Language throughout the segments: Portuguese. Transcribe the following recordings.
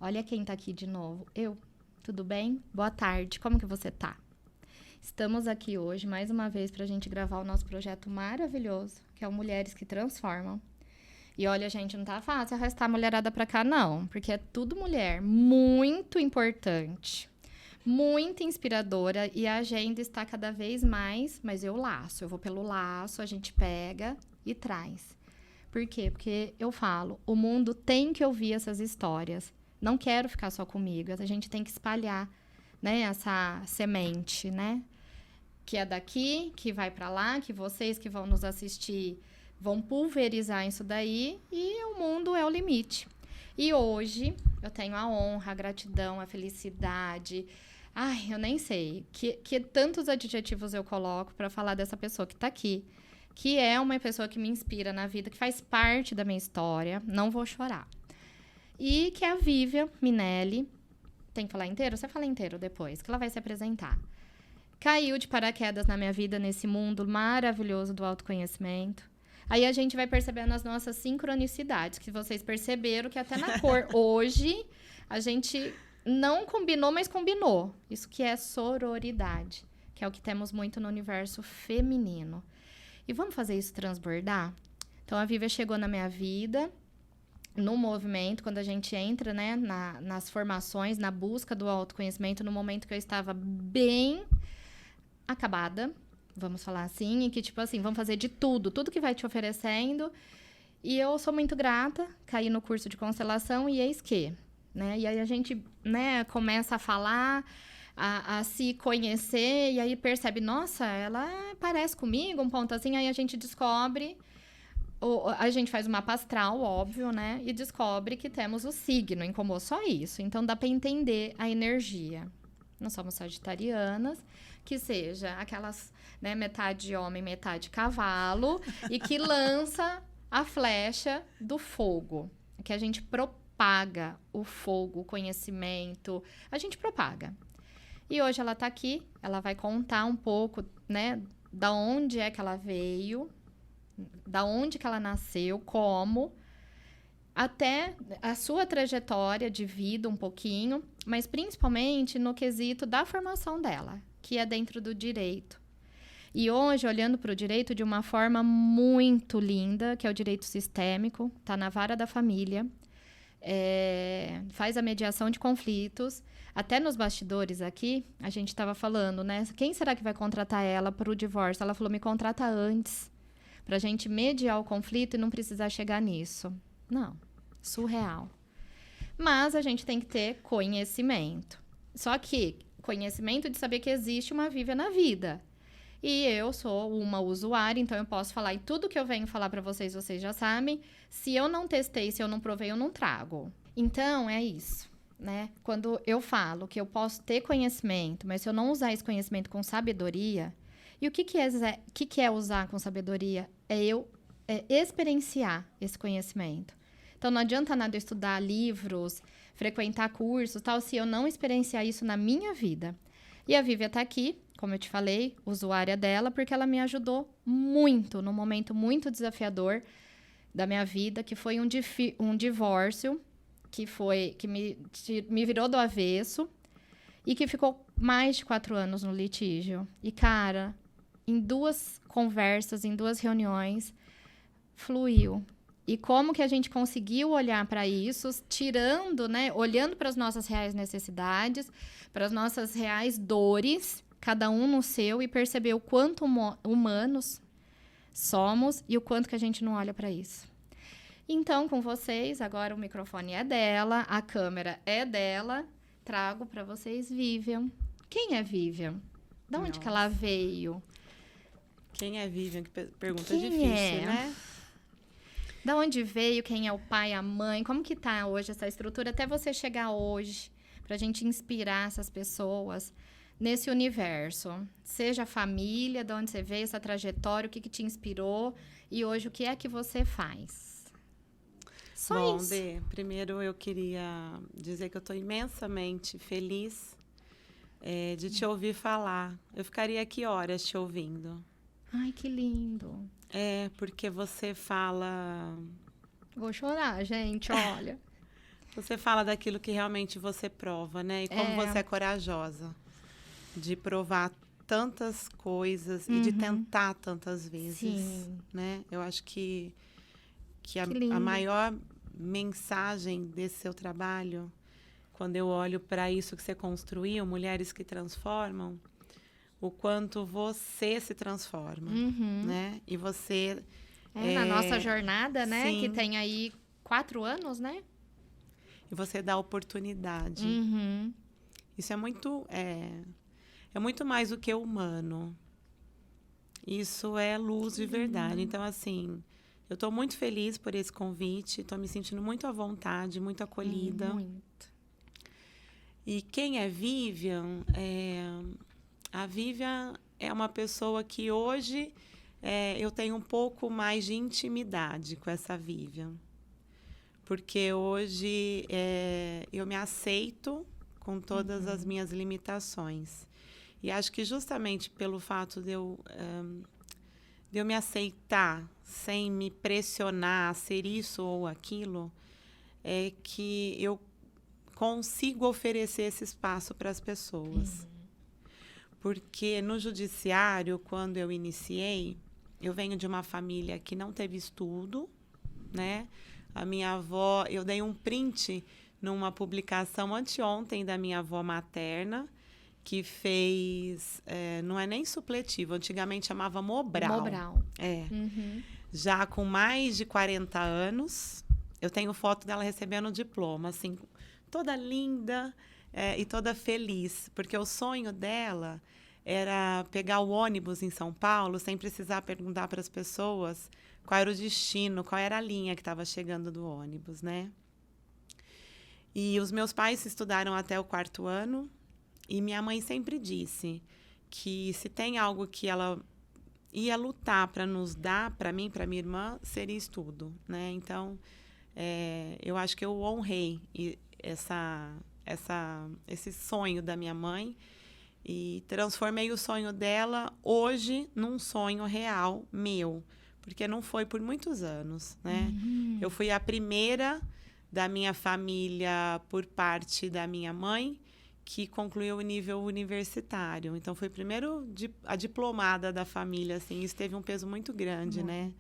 Olha quem tá aqui de novo. Eu. Tudo bem? Boa tarde. Como que você tá? Estamos aqui hoje, mais uma vez, pra gente gravar o nosso projeto maravilhoso, que é o Mulheres que Transformam. E olha, gente, não tá fácil arrastar a mulherada pra cá, não. Porque é tudo mulher muito importante, muito inspiradora. E a agenda está cada vez mais, mas eu laço. Eu vou pelo laço, a gente pega e traz. Por quê? Porque eu falo, o mundo tem que ouvir essas histórias. Não quero ficar só comigo. A gente tem que espalhar, né, essa semente, né? Que é daqui, que vai para lá, que vocês que vão nos assistir vão pulverizar isso daí e o mundo é o limite. E hoje eu tenho a honra, a gratidão, a felicidade. Ai, eu nem sei que tantos adjetivos eu coloco para falar dessa pessoa que está aqui, que é uma pessoa que me inspira na vida, que faz parte da minha história. Não vou chorar. E que é a Vivian Minelli. Tem que falar inteiro? Você fala inteiro depois, que ela vai se apresentar. Caiu de paraquedas na minha vida nesse mundo maravilhoso do autoconhecimento. Aí a gente vai percebendo as nossas sincronicidades, que vocês perceberam que até na cor hoje a gente não combinou, mas combinou. Isso que é sororidade, que é o que temos muito no universo feminino. E vamos fazer isso transbordar? Então a Vivian chegou na minha vida no movimento, quando a gente entra, né, nas formações, na busca do autoconhecimento, no momento que eu estava bem acabada, vamos falar assim, e que, tipo assim, vamos fazer de tudo que vai te oferecendo. E eu sou muito grata, caí no curso de constelação e eis que, né, e aí a gente, né, começa a falar, a se conhecer, e aí percebe, nossa, ela parece comigo, um ponto assim, aí a gente descobre... A gente faz um mapa astral, óbvio, né? E descobre que temos o signo em comum, só isso. Então, dá para entender a energia. Nós somos sagitarianas, que seja aquelas, né, metade homem, metade cavalo, e que lança a flecha do fogo. Que a gente propaga o fogo, o conhecimento. A gente propaga. E hoje ela tá aqui, ela vai contar um pouco, né, da onde é que ela veio, da onde que ela nasceu, como, até a sua trajetória de vida um pouquinho, mas principalmente no quesito da formação dela, que é dentro do direito. E hoje, olhando para o direito de uma forma muito linda, que é o direito sistêmico, está na vara da família, faz a mediação de conflitos. Até nos bastidores aqui, a gente estava falando, né? Quem será que vai contratar ela para o divórcio? Ela falou, me contrata antes, para a gente mediar o conflito e não precisar chegar nisso. Não, surreal. Mas a gente tem que ter conhecimento. Só que conhecimento de saber que existe uma Vivian na vida. E eu sou uma usuária, então eu posso falar. E tudo que eu venho falar para vocês, vocês já sabem. Se eu não testei, se eu não provei, eu não trago. Então, é isso, né? Quando eu falo que eu posso ter conhecimento, mas se eu não usar esse conhecimento com sabedoria... E o que é usar com sabedoria? É experienciar esse conhecimento. Então, não adianta nada eu estudar livros, frequentar cursos, tal, se eu não experienciar isso na minha vida. E a Vivian tá aqui, como eu te falei, usuária dela, porque ela me ajudou muito, num momento muito desafiador da minha vida, que foi um divórcio, que me virou do avesso e que ficou mais de 4 anos no litígio. E, cara... Em 2 conversas, em 2 reuniões, fluiu. E como que a gente conseguiu olhar para isso, tirando, né, olhando para as nossas reais necessidades, para as nossas reais dores, cada um no seu, e perceber o quanto humanos somos e o quanto que a gente não olha para isso. Então, com vocês, agora o microfone é dela, a câmera é dela, trago para vocês Vivian. Quem é Vivian? De onde que ela veio? Quem é Vivian? Que pergunta Quem difícil, né? Da onde veio? Quem é o pai, a mãe? Como que tá hoje essa estrutura? Até você chegar hoje, pra gente inspirar essas pessoas nesse universo. Seja a família, de onde você veio, essa trajetória, o que te inspirou. E hoje, o que é que você faz? Bom, isso. Dê, primeiro eu queria dizer que eu estou imensamente feliz de te ouvir falar. Eu ficaria aqui horas te ouvindo. Ai, que lindo. Porque você fala... Vou chorar, gente, olha. Você fala daquilo que realmente você prova, né? E como você é corajosa de provar tantas coisas e de tentar tantas vezes, Sim. né? Eu acho que Que a maior mensagem desse seu trabalho, quando eu olho para isso que você construiu, Mulheres que Transformam, o quanto você se transforma, né? E você... na nossa jornada, né? Sim. Que tem aí 4 anos, né? E você dá oportunidade. Isso é muito... É muito mais do que humano. Isso é luz de verdade. Então, assim, eu estou muito feliz por esse convite. Estou me sentindo muito à vontade, muito acolhida. Muito. E quem é Vivian? A Vivian é uma pessoa que hoje eu tenho um pouco mais de intimidade com essa Vivian. Porque hoje eu me aceito com todas as minhas limitações. E acho que justamente pelo fato de eu me aceitar sem me pressionar a ser isso ou aquilo, é que eu consigo oferecer esse espaço para as pessoas. Porque no judiciário, quando eu iniciei, eu venho de uma família que não teve estudo, né? A minha avó, eu dei um print numa publicação anteontem da minha avó materna, que fez, não é nem supletivo, antigamente chamava Mobral. Mobral. Já com mais de 40 anos, eu tenho foto dela recebendo o diploma, assim, toda linda e toda feliz, porque o sonho dela era pegar o ônibus em São Paulo sem precisar perguntar para as pessoas qual era o destino, qual era a linha que estava chegando do ônibus, né? E os meus pais estudaram até o 4º ano, e minha mãe sempre disse que se tem algo que ela ia lutar para nos dar, para mim, para minha irmã, seria estudo, né? Então, eu acho que eu honrei esse sonho da minha mãe e transformei o sonho dela hoje num sonho real meu, porque não foi por muitos anos, né? Eu fui a primeira da minha família por parte da minha mãe que concluiu o nível universitário. Então, foi primeiro a diplomada da família, assim, isso teve um peso muito grande, né?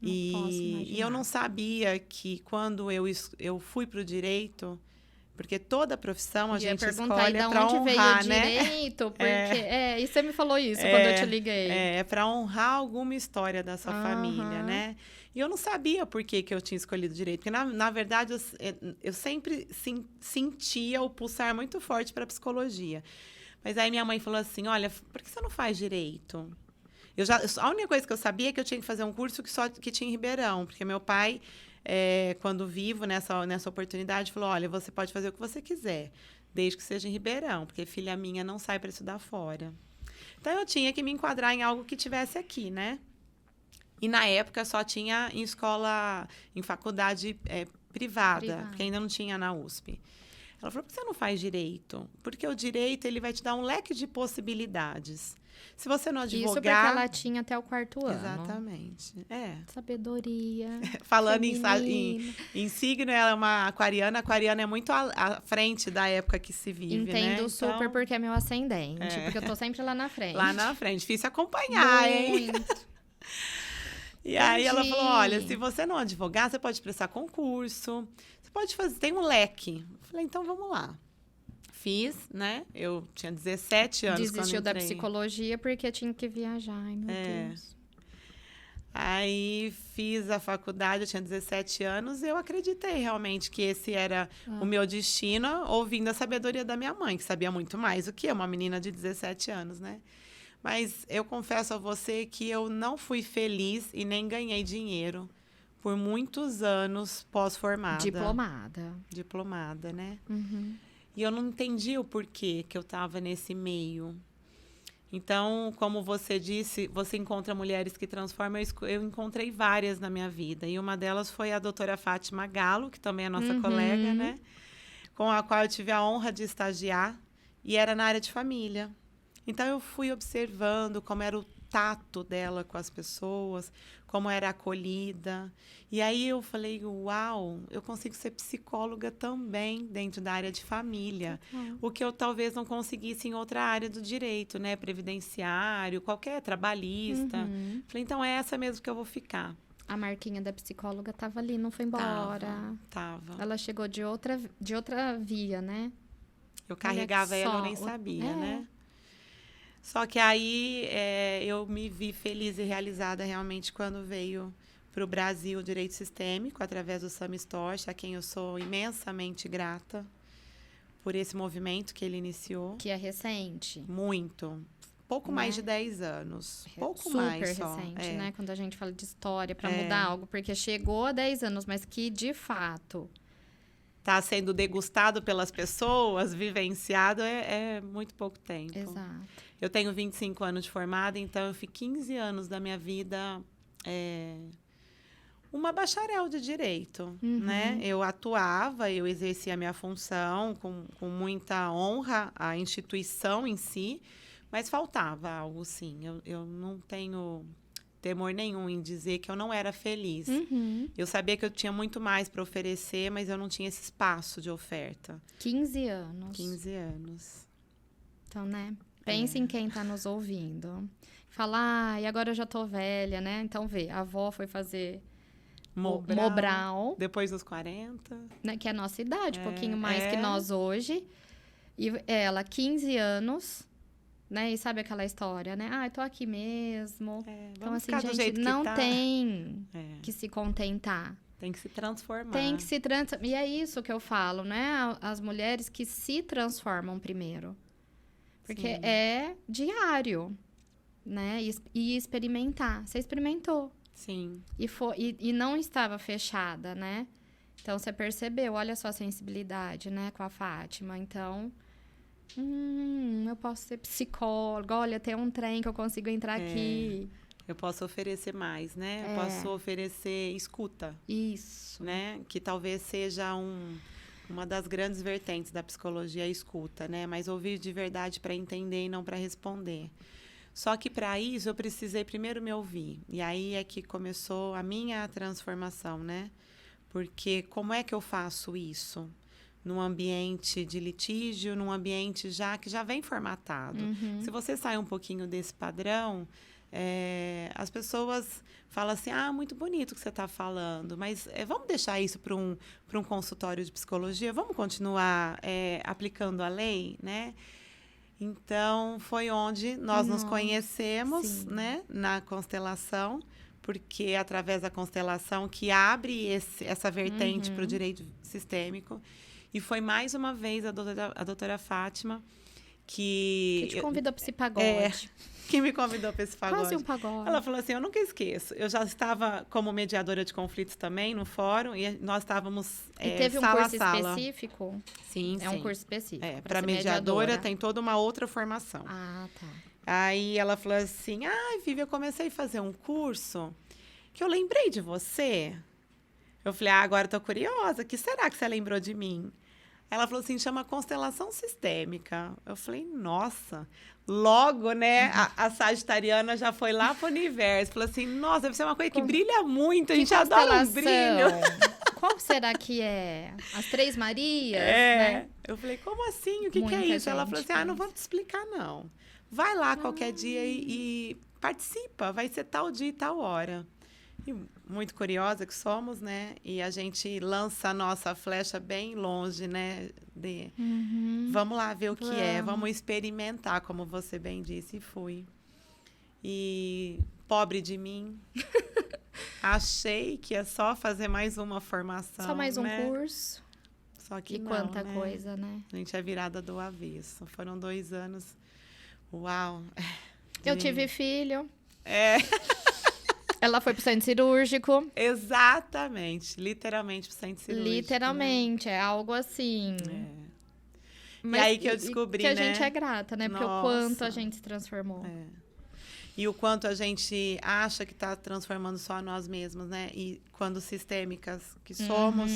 E eu não sabia que quando eu fui para o direito, porque toda profissão a gente escolhe para honrar, né? Direito, porque e você me falou isso quando eu te liguei. É para honrar alguma história da sua família, né? E eu não sabia por que eu tinha escolhido direito, porque na verdade eu sempre sentia o pulsar muito forte para psicologia. Mas aí minha mãe falou assim: olha, por que você não faz direito? A única coisa que eu sabia é que eu tinha que fazer um curso que tinha em Ribeirão, porque meu pai, quando vivo nessa oportunidade, falou: olha, você pode fazer o que você quiser, desde que seja em Ribeirão, porque filha minha não sai para estudar fora. Então, eu tinha que me enquadrar em algo que tivesse aqui, né? E, na época, só tinha em faculdade privada, porque ainda não tinha na USP. Ela falou: por que você não faz direito? Porque o direito ele vai te dar um leque de possibilidades. Se você não advogar... Isso porque ela tinha até o 4º ano. Exatamente. Sabedoria. Falando em signo, ela é uma aquariana. A aquariana é muito à frente da época que se vive, Entendo né? super, então, porque é meu ascendente. Porque eu tô sempre lá na frente. Lá na frente. Difícil acompanhar, hein? E aí ela falou: olha, se você não advogar, você pode prestar concurso. Você pode fazer... Tem um leque. Eu falei: então, vamos lá. Fiz, né? Eu tinha 17 anos Desistiu quando entrei. da psicologia porque tinha que viajar. Ai, meu Deus. Aí fiz a faculdade, eu tinha 17 anos, e eu acreditei realmente que esse era o meu destino, ouvindo a sabedoria da minha mãe, que sabia muito mais do que eu, uma menina de 17 anos, né? Mas eu confesso a você que eu não fui feliz e nem ganhei dinheiro por muitos anos pós-formada. Diplomada, né? E eu não entendi o porquê que eu estava nesse meio. Então, como você disse, você encontra mulheres que transformam. Eu encontrei várias na minha vida. E uma delas foi a doutora Fátima Galo, que também é nossa colega, né? Com a qual eu tive a honra de estagiar. E era na área de família. Então, eu fui observando como era tato dela com as pessoas, como era acolhida. E aí eu falei, uau, eu consigo ser psicóloga também dentro da área de família. O que eu talvez não conseguisse em outra área do direito, né? Previdenciário, qualquer trabalhista. Falei, então é essa mesmo que eu vou ficar. A marquinha da psicóloga estava ali, não foi embora. Tava. Ela chegou de outra via, né? Eu carregava ela, eu nem sabia, né? Só que aí eu me vi feliz e realizada realmente quando veio para o Brasil o direito sistêmico, através do Sami Storch, a quem eu sou imensamente grata por esse movimento que ele iniciou. Que é recente. Muito. Pouco mais de 10 anos. Pouco super mais só. Recente, né? Quando a gente fala de história para mudar algo. Porque chegou há 10 anos, mas que, de fato... Está sendo degustado pelas pessoas, vivenciado, é muito pouco tempo. Exato. Eu tenho 25 anos de formada, então eu fiquei 15 anos da minha vida uma bacharel de direito, né? Eu atuava, eu exercia a minha função com muita honra à instituição em si, mas faltava algo, sim. Eu não tenho temor nenhum em dizer que eu não era feliz. Eu sabia que eu tinha muito mais para oferecer, mas eu não tinha esse espaço de oferta. 15 anos. 15 anos. Então, né? Pense em quem está nos ouvindo. Fala, e agora eu já tô velha, né? Então, vê, a avó foi fazer Mobral. Depois dos 40. Né? Que é a nossa idade, um pouquinho mais que nós hoje. E ela, 15 anos... Né? E sabe aquela história, né? Ah, eu tô aqui mesmo. Então, assim, gente, não tem que se contentar. Tem que se transformar. Tem que se transformar. E é isso que eu falo, né? As mulheres que se transformam primeiro. Porque é diário, né? E experimentar. Você experimentou. Sim. E não estava fechada, né? Então, você percebeu, olha só a sensibilidade, né? Com a Fátima. Então... eu posso ser psicóloga. Olha, tem um trem que eu consigo entrar aqui. Eu posso oferecer mais, né? Eu posso oferecer escuta. Isso. Né? Que talvez seja uma das grandes vertentes da psicologia, a escuta, né? Mas ouvir de verdade para entender e não para responder. Só que para isso eu precisei primeiro me ouvir. E aí é que começou a minha transformação, né? Porque como é que eu faço isso? Num ambiente de litígio, num ambiente que já vem formatado. Se você sai um pouquinho desse padrão, as pessoas falam assim, muito bonito o que você está falando, mas vamos deixar isso para um consultório de psicologia? Vamos continuar aplicando a lei, né? Então, foi onde nós nos conhecemos, né? Na constelação, porque é através da constelação que abre essa vertente para o direito sistêmico. E foi mais uma vez a doutora Fátima que te convidou para esse pagode. Que me convidou para esse pagode. Quase um pagode. Ela falou assim, eu nunca esqueço. Eu já estava como mediadora de conflitos também no fórum e nós estávamos E teve um curso específico? Sim, É um curso específico. Para mediadora tem toda uma outra formação. Ah, tá. Aí ela falou assim, Vivi, eu comecei a fazer um curso que eu lembrei de você. Eu falei, agora eu tô curiosa. O que será que você lembrou de mim? Ela falou assim, chama constelação sistêmica. Eu falei, nossa, logo, né, a sagitariana já foi lá pro universo. Falou assim, nossa, deve ser uma coisa que brilha muito, a gente adora um brilho. Qual será que é? As Três Marias, né? Eu falei, como assim? O que é isso? Ela falou assim, não vou te explicar, não. Vai lá qualquer dia e participa, vai ser tal dia e tal hora. E muito curiosa que somos, né? E a gente lança a nossa flecha bem longe, né? Vamos lá ver o que é, vamos experimentar, como você bem disse, e fui. E pobre de mim, achei que é só fazer mais uma formação. Só mais um curso. Só que não, quanta coisa, né? A gente é virada do avesso. Foram 2 anos. Uau! Eu tive filho. Ela foi pro centro cirúrgico. Exatamente. Literalmente pro centro cirúrgico. Literalmente. Né? É algo assim. Mas, e aí que eu descobri, que a gente é grata, né? Porque o quanto a gente se transformou. E o quanto a gente acha que está transformando só nós mesmos, né? E quando sistêmicas que somos,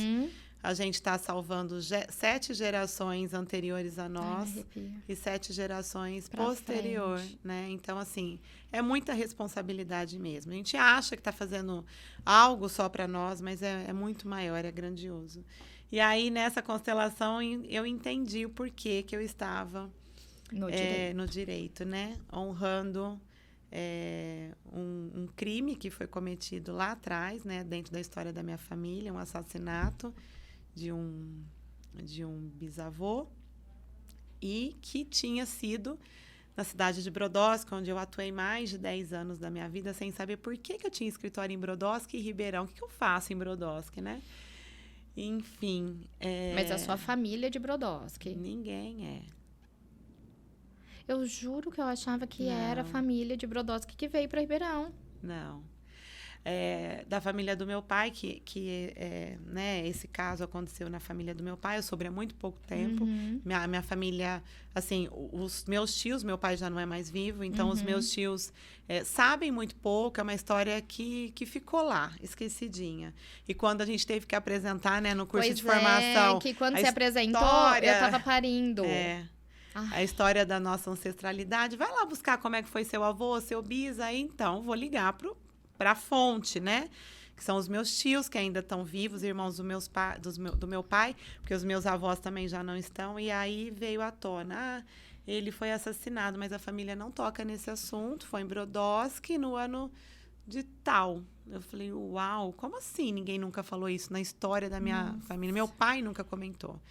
a gente está salvando 7 gerações anteriores a nós e 7 gerações posterior, né? Então, assim, é muita responsabilidade mesmo. A gente acha que está fazendo algo só para nós, mas é muito maior, é grandioso. E aí, nessa constelação, eu entendi o porquê que eu estava no direito, né? Honrando um crime que foi cometido lá atrás, né? Dentro da história da minha família, um assassinato de um bisavô, e que tinha sido na cidade de Brodowski, onde eu atuei mais de 10 anos da minha vida, sem saber por que eu tinha escritório em Brodowski e Ribeirão. O que eu faço em Brodowski, né? Enfim. Mas a sua família é de Brodowski? Ninguém é. Eu juro que eu achava que era a família de Brodowski que veio para Ribeirão. Não. Da família do meu pai, né, esse caso aconteceu na família do meu pai, eu soube há muito pouco tempo. Minha família, assim, os meus tios, meu pai já não é mais vivo, então os meus tios sabem muito pouco, é uma história que ficou lá, esquecidinha. E quando a gente teve que apresentar, né, no curso de formação... que quando você apresentou, eu estava parindo. A história da nossa ancestralidade. Vai lá buscar como é que foi seu avô, seu bis, aí então vou ligar para a fonte, né? Que são os meus tios, que ainda estão vivos, irmãos do meu pai, porque os meus avós também já não estão. E aí veio à tona, ele foi assassinado, mas a família não toca nesse assunto. Foi em Brodowski no ano de tal. Eu falei, uau, como assim ninguém nunca falou isso na história da minha família? Meu pai nunca comentou.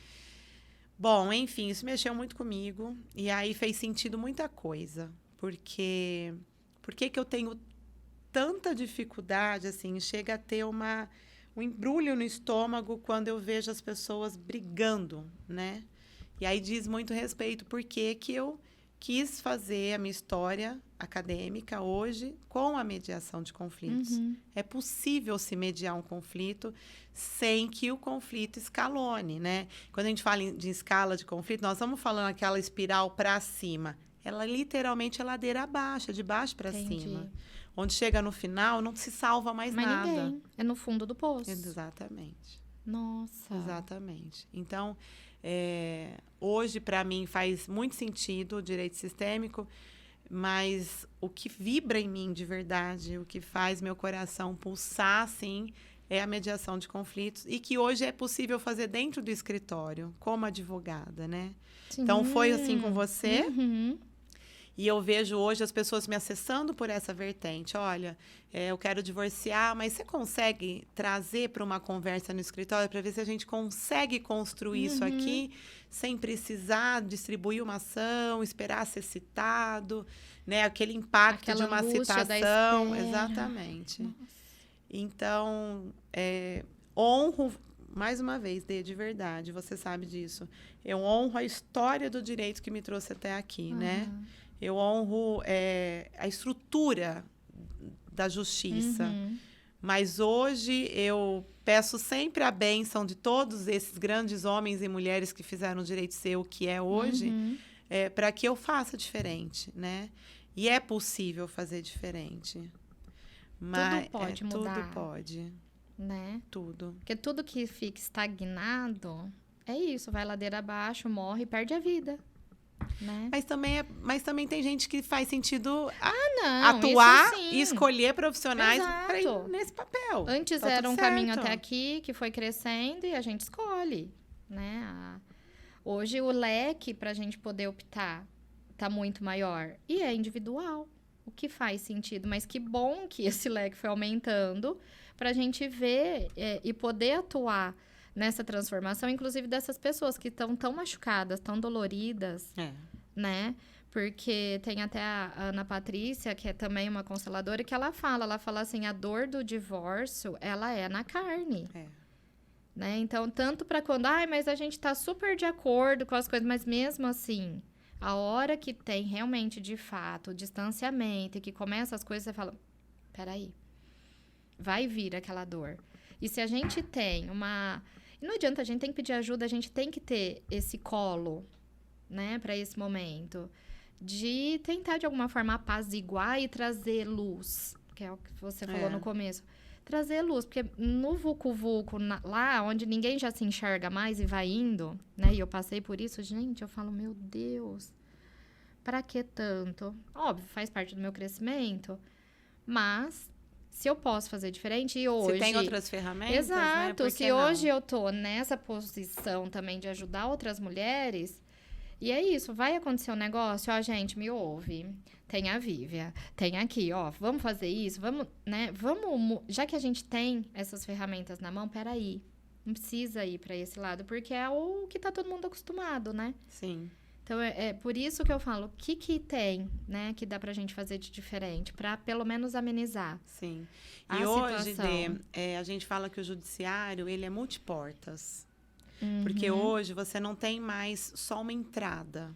Bom, enfim, isso mexeu muito comigo. E aí fez sentido muita coisa. Porque por que eu tenho tanta dificuldade, assim, chega a ter um embrulho no estômago quando eu vejo as pessoas brigando, né? E aí diz muito respeito porque que eu quis fazer a minha história acadêmica hoje com a mediação de conflitos. É possível se mediar um conflito sem que o conflito escalone, né? Quando a gente fala de escala de conflito, nós estamos falando aquela espiral para cima. Ela literalmente é ladeira abaixo, de baixo para cima. Onde chega no final, não se salva mais nada. Ninguém. É no fundo do poço. Exatamente. Nossa. Exatamente. Então, hoje, para mim, faz muito sentido o direito sistêmico, mas o que vibra em mim de verdade, o que faz meu coração pulsar, assim, é a mediação de conflitos. E que hoje é possível fazer dentro do escritório, como advogada, né? Sim. Então, foi assim com você. E eu vejo hoje as pessoas me acessando por essa vertente. Olha, eu quero divorciar, mas você consegue trazer para uma conversa no escritório para ver se a gente consegue construir isso aqui sem precisar distribuir uma ação, esperar ser citado, né? Aquele impacto de uma citação. Exatamente. Nossa. Então, honro, mais uma vez, de verdade, você sabe disso. Eu honro a história do direito que me trouxe até aqui, né? Eu honro a estrutura da justiça. Mas hoje eu peço sempre a bênção de todos esses grandes homens e mulheres que fizeram o direito ser o que é hoje, para que eu faça diferente, né? E é possível fazer diferente. Mas, tudo pode mudar. Tudo pode. Né? Tudo. Porque tudo que fica estagnado, é isso. Vai ladeira abaixo, morre e perde a vida. Né? Mas também tem gente que faz sentido não, atuar e escolher profissionais para ir nesse papel. Antes era um caminho até aqui que foi crescendo e a gente escolhe, né? Hoje o leque para a gente poder optar tá muito maior e é individual, o que faz sentido. Mas que bom que esse leque foi aumentando para a gente ver e poder atuar nessa transformação, inclusive dessas pessoas que estão tão machucadas, tão doloridas, né? Porque tem até a Ana Patrícia, que é também uma consteladora, que ela fala assim, a dor do divórcio, ela é na carne. Né? Então, tanto para quando, mas a gente tá super de acordo com as coisas, mas mesmo assim, a hora que tem realmente, de fato, o distanciamento e que começa as coisas, você fala, peraí, vai vir aquela dor. E se a gente tem uma... E não adianta, a gente tem que pedir ajuda, a gente tem que ter esse colo, né, para esse momento, de tentar, de alguma forma, apaziguar e trazer luz, que é o que você falou no começo. trazer luz, porque no vucu-vucu, lá onde ninguém já se enxerga mais e vai indo, né? E eu passei por isso, gente, eu falo, meu Deus, pra que tanto? Óbvio, faz parte do meu crescimento, mas se eu posso fazer diferente, e hoje... Se tem outras ferramentas, Exato, né? se hoje eu tô nessa posição também de ajudar outras mulheres, e é isso, vai acontecer um negócio, ó, gente, me ouve, tem a Vívia, tem aqui, ó, vamos fazer isso, vamos, né, já que a gente tem essas ferramentas na mão, peraí, não precisa ir pra esse lado, porque é o que tá todo mundo acostumado, né? Sim. Então, é por isso que eu falo, o que tem, né, que dá pra gente fazer de diferente, pra pelo menos amenizar. Sim. A E hoje, situação. a gente fala que o judiciário, ele é multiportas. Uhum. Porque hoje você não tem mais só uma entrada.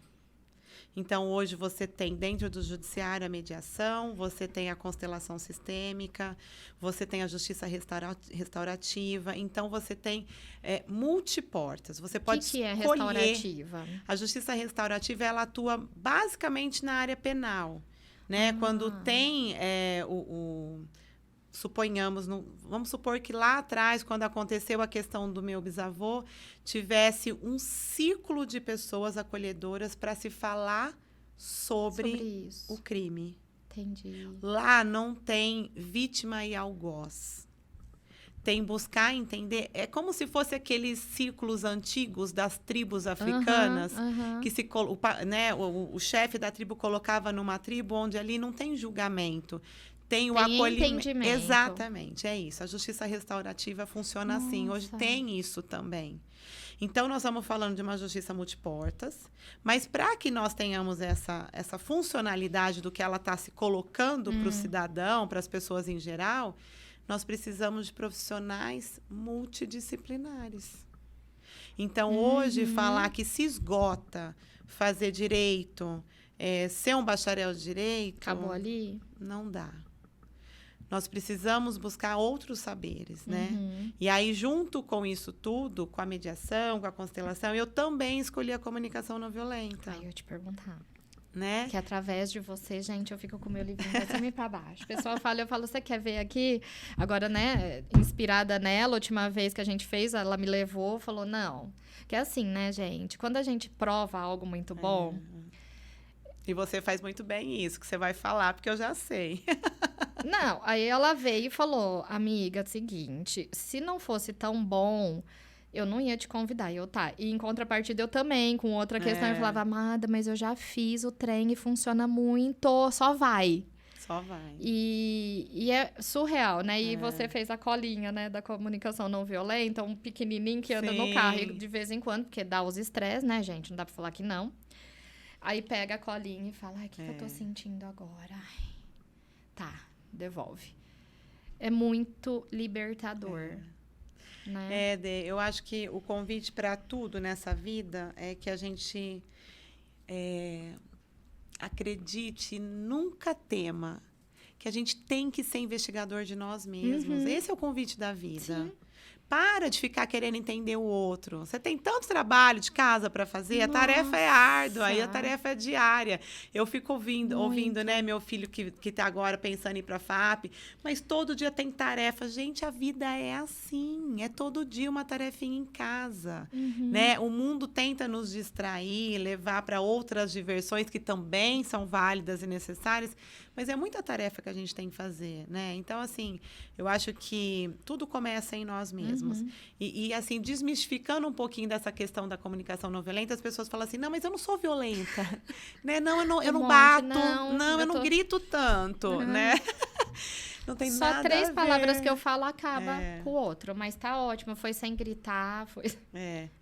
Então, hoje você tem dentro do judiciário a mediação, você tem a constelação sistêmica, você tem a justiça restaurativa. Então, você tem multiportas. Você pode que é escolher. restaurativa? A justiça restaurativa, ela atua basicamente na área penal. Né? Quando tem suponhamos, vamos supor que lá atrás, quando aconteceu a questão do meu bisavô, tivesse um círculo de pessoas acolhedoras para se falar sobre o crime. Entendi. Lá não tem vítima e algoz. Tem buscar entender. É como se fosse aqueles círculos antigos das tribos africanas, que o chefe da tribo colocava numa tribo onde ali não tem julgamento. Tem o acolhimento. Entendimento. Exatamente, é isso. A justiça restaurativa funciona assim. Hoje tem isso também. Então, nós estamos falando de uma justiça multiportas, mas para que nós tenhamos essa funcionalidade do que ela está se colocando para o cidadão, para as pessoas em geral, nós precisamos de profissionais multidisciplinares. Então, hoje, falar que se esgota fazer direito, ser um bacharel de direito... Acabou ali? Não dá. Nós precisamos buscar outros saberes, né? E aí, junto com isso tudo, com a mediação, com a constelação, eu também escolhi a comunicação não violenta. Aí eu ia te perguntar. Né? Que através de você, gente, eu fico com o meu livrinho pra cima e pra baixo. O pessoal fala, eu falo, você quer ver aqui? Agora, né, inspirada nela, a última vez que a gente fez, ela me levou, falou, não. Que é assim, né, gente? Quando a gente prova algo muito bom... E você faz muito bem isso, que você vai falar, porque eu já sei. Não, aí ela veio e falou, amiga, seguinte, se não fosse tão bom, eu não ia te convidar. E em contrapartida, eu também, com outra questão, eu falava, amada, mas eu já fiz o trem e funciona muito, só vai. Só vai. E é surreal, né? E você fez a colinha, né, da comunicação não violenta, um pequenininho que anda no carro de vez em quando, porque dá os estresses, né, gente? Não dá pra falar que não. Aí pega a colinha e fala, ai, o que eu tô sentindo agora? Ai, tá, devolve. É muito libertador. Né? Eu acho que o convite para tudo nessa vida é que a gente acredite, nunca tema, que a gente tem que ser investigador de nós mesmos. Esse é o convite da vida. Sim. Para de ficar querendo entender o outro. Você tem tanto trabalho de casa para fazer, a tarefa é árdua e a tarefa é diária. Eu fico ouvindo, né, meu filho que está agora pensando em ir para a FAP, mas todo dia tem tarefa. Gente, a vida é assim, é todo dia uma tarefinha em casa. Né? O mundo tenta nos distrair, levar para outras diversões que também são válidas e necessárias, mas é muita tarefa que a gente tem que fazer, né? Então, assim, eu acho que tudo começa em nós mesmos. E, assim, desmistificando um pouquinho dessa questão da comunicação não violenta, as pessoas falam assim, não, mas eu não sou violenta, né? Não, eu não bato, eu não grito tanto, né? Não tem só nada 3 a palavras ver. que eu falo acaba com o outro, mas tá ótimo, foi sem gritar, foi...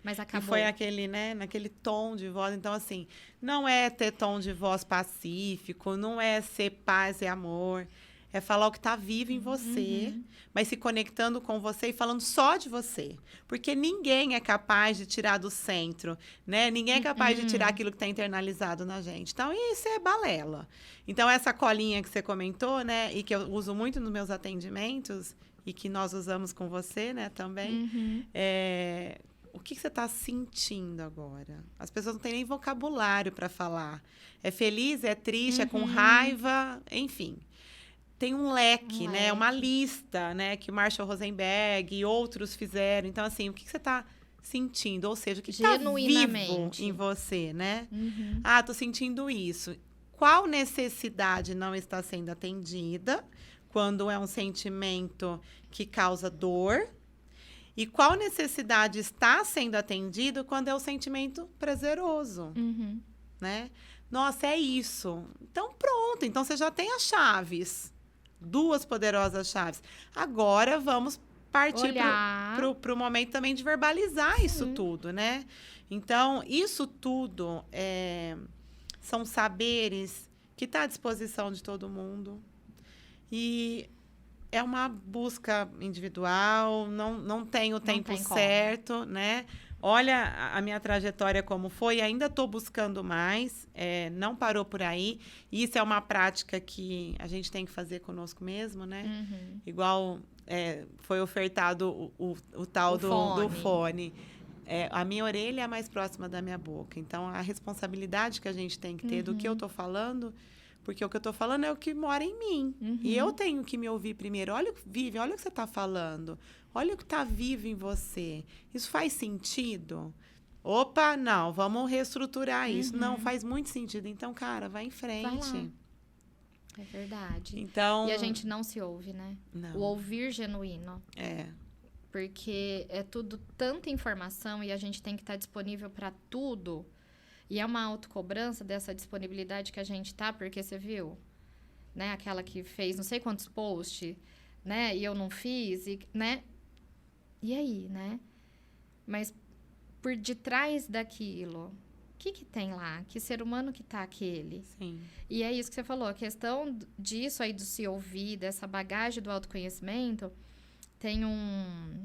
mas acabou. E foi aquele, né, naquele tom de voz, então assim, não é ter tom de voz pacífico, não é ser paz e amor, é falar o que está vivo em você, mas se conectando com você e falando só de você. Porque ninguém é capaz de tirar do centro, né? Ninguém é capaz de tirar aquilo que está internalizado na gente. Então, isso é balela. Então, essa colinha que você comentou, né? E que eu uso muito nos meus atendimentos e que nós usamos com você, né? Também. O que você está sentindo agora? As pessoas não têm nem vocabulário para falar. É feliz, é triste, é com raiva, enfim. tem um leque, né? Uma lista, né? Que o Marshall Rosenberg e outros fizeram. Então, assim, o que você está sentindo? Ou seja, o que está vivo em você, né? Ah, tô sentindo isso. Qual necessidade não está sendo atendida quando é um sentimento que causa dor? E qual necessidade está sendo atendida quando é o sentimento prazeroso, né? Nossa, é isso. Então, pronto. Então, você já tem as chaves. 2 poderosas chaves. Agora, vamos partir para o momento também de verbalizar isso tudo, né? Então, isso tudo são saberes que está à disposição de todo mundo. E é uma busca individual, não tem o tempo certo, né? Olha a minha trajetória como foi, ainda estou buscando mais, não parou por aí. Isso é uma prática que a gente tem que fazer conosco mesmo, né? Igual foi ofertado o tal do fone. A minha orelha é a mais próxima da minha boca. Então, a responsabilidade que a gente tem que ter do que eu estou falando, porque o que eu estou falando é o que mora em mim. E eu tenho que me ouvir primeiro. Olha o que você está falando. Olha o que está vivo em você. Isso faz sentido? Opa, não, vamos reestruturar isso. Não, faz muito sentido. Então, cara, vai em frente. Vai lá. É verdade. Então, e a gente não se ouve, né? Não. O ouvir genuíno. Porque é tudo tanta informação e a gente tem que estar disponível para tudo. E é uma autocobrança dessa disponibilidade que a gente tá, porque você viu, né? Aquela que fez não sei quantos posts, né? E eu não fiz, né? E aí, né? Mas por detrás daquilo, o que tem lá? Que ser humano que tá aquele? Sim. E é isso que você falou, a questão disso aí, do se ouvir, dessa bagagem do autoconhecimento, tem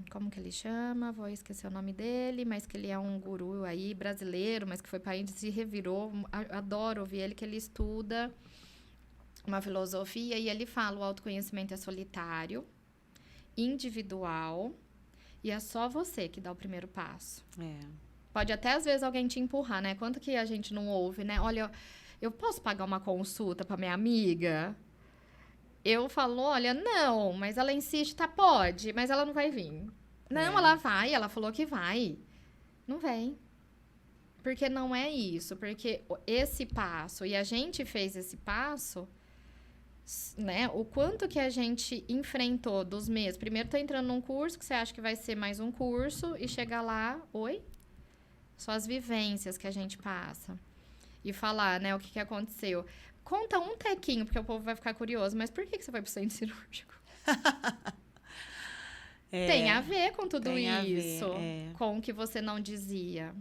como que ele chama? Vou esquecer o nome dele, mas que ele é um guru aí, brasileiro, mas que foi para a Índia e se revirou. Adoro ouvir ele, que ele estuda uma filosofia e ele fala: o autoconhecimento é solitário, individual, e é só você que dá o primeiro passo. Pode até, às vezes, alguém te empurrar, né? Quanto que a gente não ouve, né? Olha, eu posso pagar uma consulta para minha amiga? Eu falo, olha, não, mas ela insiste, tá, pode, mas ela não vai vir. Não, ela vai, ela falou que vai. Não vem. Porque não é isso, porque esse passo, e a gente fez esse passo, né? O quanto que a gente enfrentou dos meses. Primeiro, tá entrando num curso que você acha que vai ser mais um curso, e chegar lá, só as vivências que a gente passa. E falar, né, o que aconteceu. Conta um tequinho, porque o povo vai ficar curioso. Mas por que você foi pro centro cirúrgico? Tem a ver com tudo isso. Com o que você não dizia.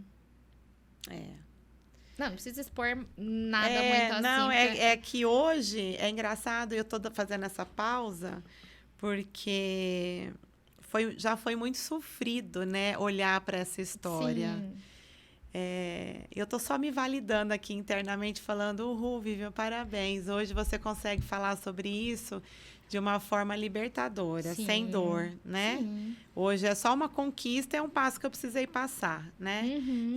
Não precisa expor nada muito assim. Não, é que hoje é engraçado, eu tô fazendo essa pausa, porque já foi muito sofrido, né? Olhar para essa história. Sim. Eu tô só me validando aqui internamente, falando, Vivian, parabéns. Hoje você consegue falar sobre isso de uma forma libertadora, sem dor, né? Sim. Hoje é só uma conquista, é um passo que eu precisei passar, né?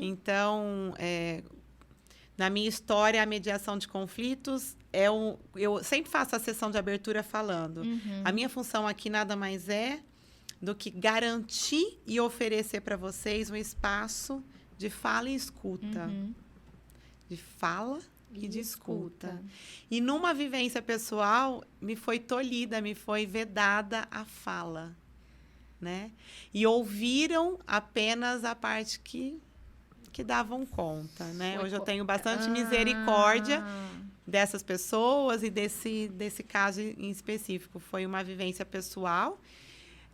Então, na minha história, a mediação de conflitos eu sempre faço a sessão de abertura falando. A minha função aqui nada mais é do que garantir e oferecer para vocês um espaço de fala e escuta. De fala e de escuta. E numa vivência pessoal, me foi tolhida, me foi vedada a fala, né? E ouviram apenas a parte que davam conta, né? Hoje eu tenho bastante misericórdia dessas pessoas e desse caso em específico. Foi uma vivência pessoal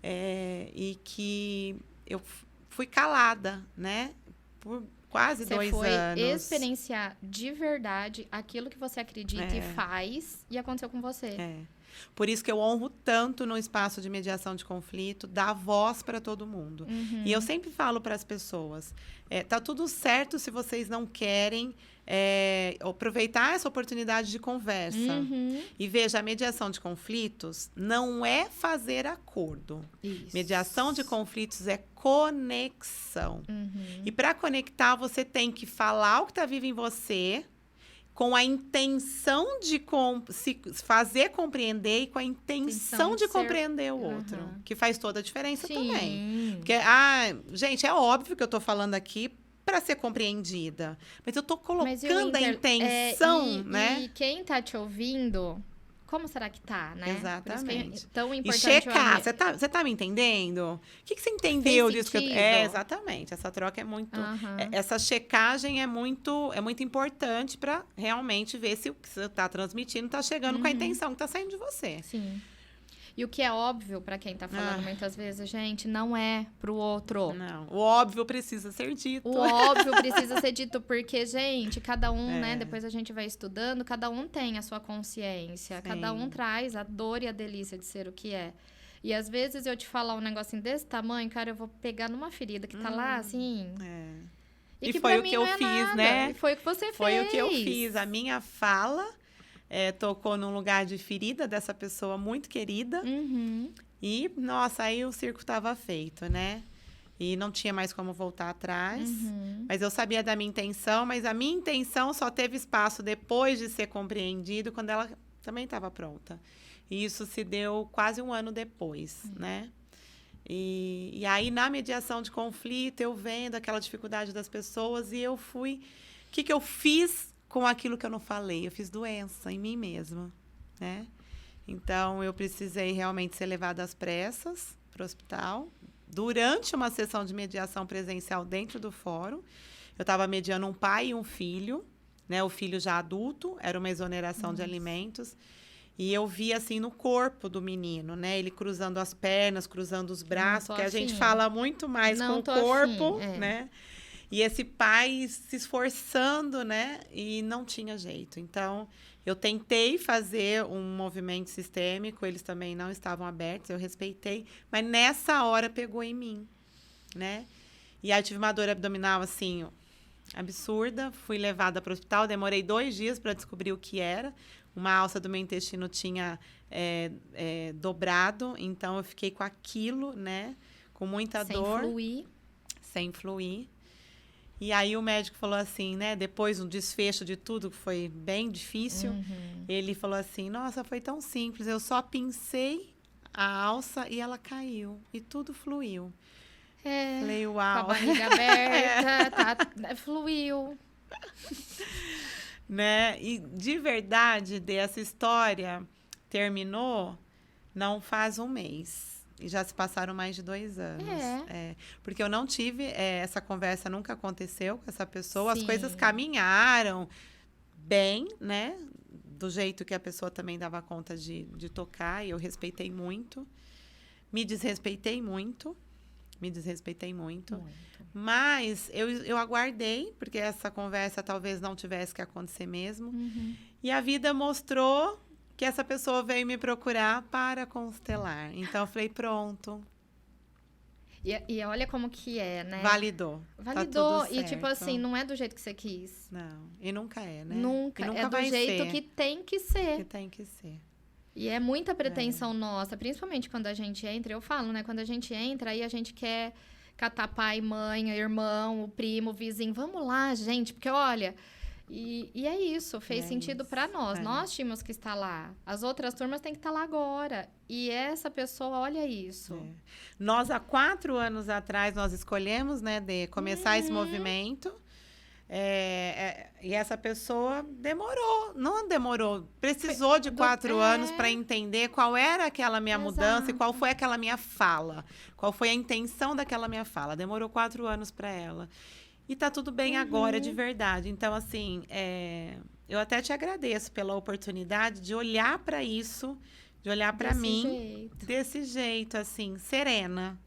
e que eu fui calada, né? Por quase 2 anos. Você foi experienciar de verdade aquilo que você acredita e faz, e aconteceu com você. Por isso que eu honro tanto no espaço de mediação de conflito, dar voz para todo mundo. E eu sempre falo para as pessoas, tá tudo certo se vocês não querem aproveitar essa oportunidade de conversa. E veja, a mediação de conflitos não é fazer acordo. Isso. Mediação de conflitos é conexão. E para conectar, você tem que falar o que está vivo em você, com a intenção de se fazer compreender e com a intenção de compreender o outro. Que faz toda a diferença também. Porque, gente, é óbvio que eu tô falando aqui para ser compreendida. Mas eu tô colocando a intenção, né? E quem tá te ouvindo, como será que tá, né? Exatamente. É tão importante. E checar, você tá me entendendo? O que você entendeu disso? Exatamente. Essa troca é muito... Essa checagem é muito importante para realmente ver se o que você tá transmitindo tá chegando com a intenção que tá saindo de você. Sim. E o que é óbvio para quem tá falando muitas vezes, gente, não é pro outro. Não, o óbvio precisa ser dito. O óbvio precisa ser dito, porque, gente, cada um, né, depois a gente vai estudando, cada um tem a sua consciência, cada um traz a dor e a delícia de ser o que é. E às vezes eu te falar um negocinho desse tamanho, cara, eu vou pegar numa ferida que tá lá, assim... E que foi o que eu fiz, nada. né? E foi o que você fez. Foi o que eu fiz. A minha fala... tocou num lugar de ferida dessa pessoa muito querida. E, nossa, aí o circo estava feito, né? E não tinha mais como voltar atrás. Mas eu sabia da minha intenção, mas a minha intenção só teve espaço depois de ser compreendido, quando ela também estava pronta. E isso se deu quase um ano depois, né? E aí, na mediação de conflito, eu vendo aquela dificuldade das pessoas e eu fui... O que eu fiz com aquilo que eu não falei? Eu fiz doença em mim mesma, né? Então, eu precisei realmente ser levada às pressas para o hospital. Durante uma sessão de mediação presencial dentro do fórum, eu estava mediando um pai e um filho, né? O filho já adulto, era uma exoneração de alimentos. E eu vi, assim, no corpo do menino, né? Ele cruzando as pernas, cruzando os braços, porque a gente fala muito mais com o corpo, né? E esse pai se esforçando, né? E não tinha jeito. Então, eu tentei fazer um movimento sistêmico, eles também não estavam abertos, eu respeitei. Mas nessa hora pegou em mim, né? E aí eu tive uma dor abdominal, assim, absurda. Fui levada para o hospital, demorei 2 dias para descobrir o que era. Uma alça do meu intestino tinha dobrado, então eu fiquei com aquilo, né? Com muita dor. Sem fluir. E aí o médico falou assim, né? Depois do desfecho de tudo, que foi bem difícil, ele falou assim, nossa, foi tão simples, eu só pincei a alça e ela caiu. E tudo fluiu. Falei, uau. Com a barriga aberta, fluiu. Né? E de verdade, essa história terminou não faz um mês. E já se passaram mais de 2 anos. Porque eu não tive... essa conversa nunca aconteceu com essa pessoa. Sim. As coisas caminharam bem, né? Do jeito que a pessoa também dava conta de tocar. E eu respeitei muito. Me desrespeitei muito. Mas eu aguardei, porque essa conversa talvez não tivesse que acontecer mesmo. E a vida mostrou que essa pessoa veio me procurar para constelar. Então, eu falei, pronto. E olha como que é, né? Validou. Tá tudo certo. E, tipo assim, não é do jeito que você quis. Não. E nunca é, né? Nunca é do jeito que tem que ser. Que tem que ser. E é muita pretensão nossa, principalmente quando a gente entra. Eu falo, né? Quando a gente entra, aí a gente quer catar pai, mãe, irmão, o primo, o vizinho. Vamos lá, gente. Porque, olha... E é isso, fez sentido para nós. Nós tínhamos que estar lá. As outras turmas têm que estar lá agora. E essa pessoa, olha isso. Nós, há 4 anos atrás, nós escolhemos, né, de começar esse movimento. E essa pessoa não demorou. Precisou de 4 anos para entender qual era aquela minha mudança e qual foi aquela minha fala. Qual foi a intenção daquela minha fala. Demorou 4 anos para ela. E tá tudo bem agora, de verdade. Então, assim, eu até te agradeço pela oportunidade de olhar para isso, de olhar para mim desse jeito, assim, serena.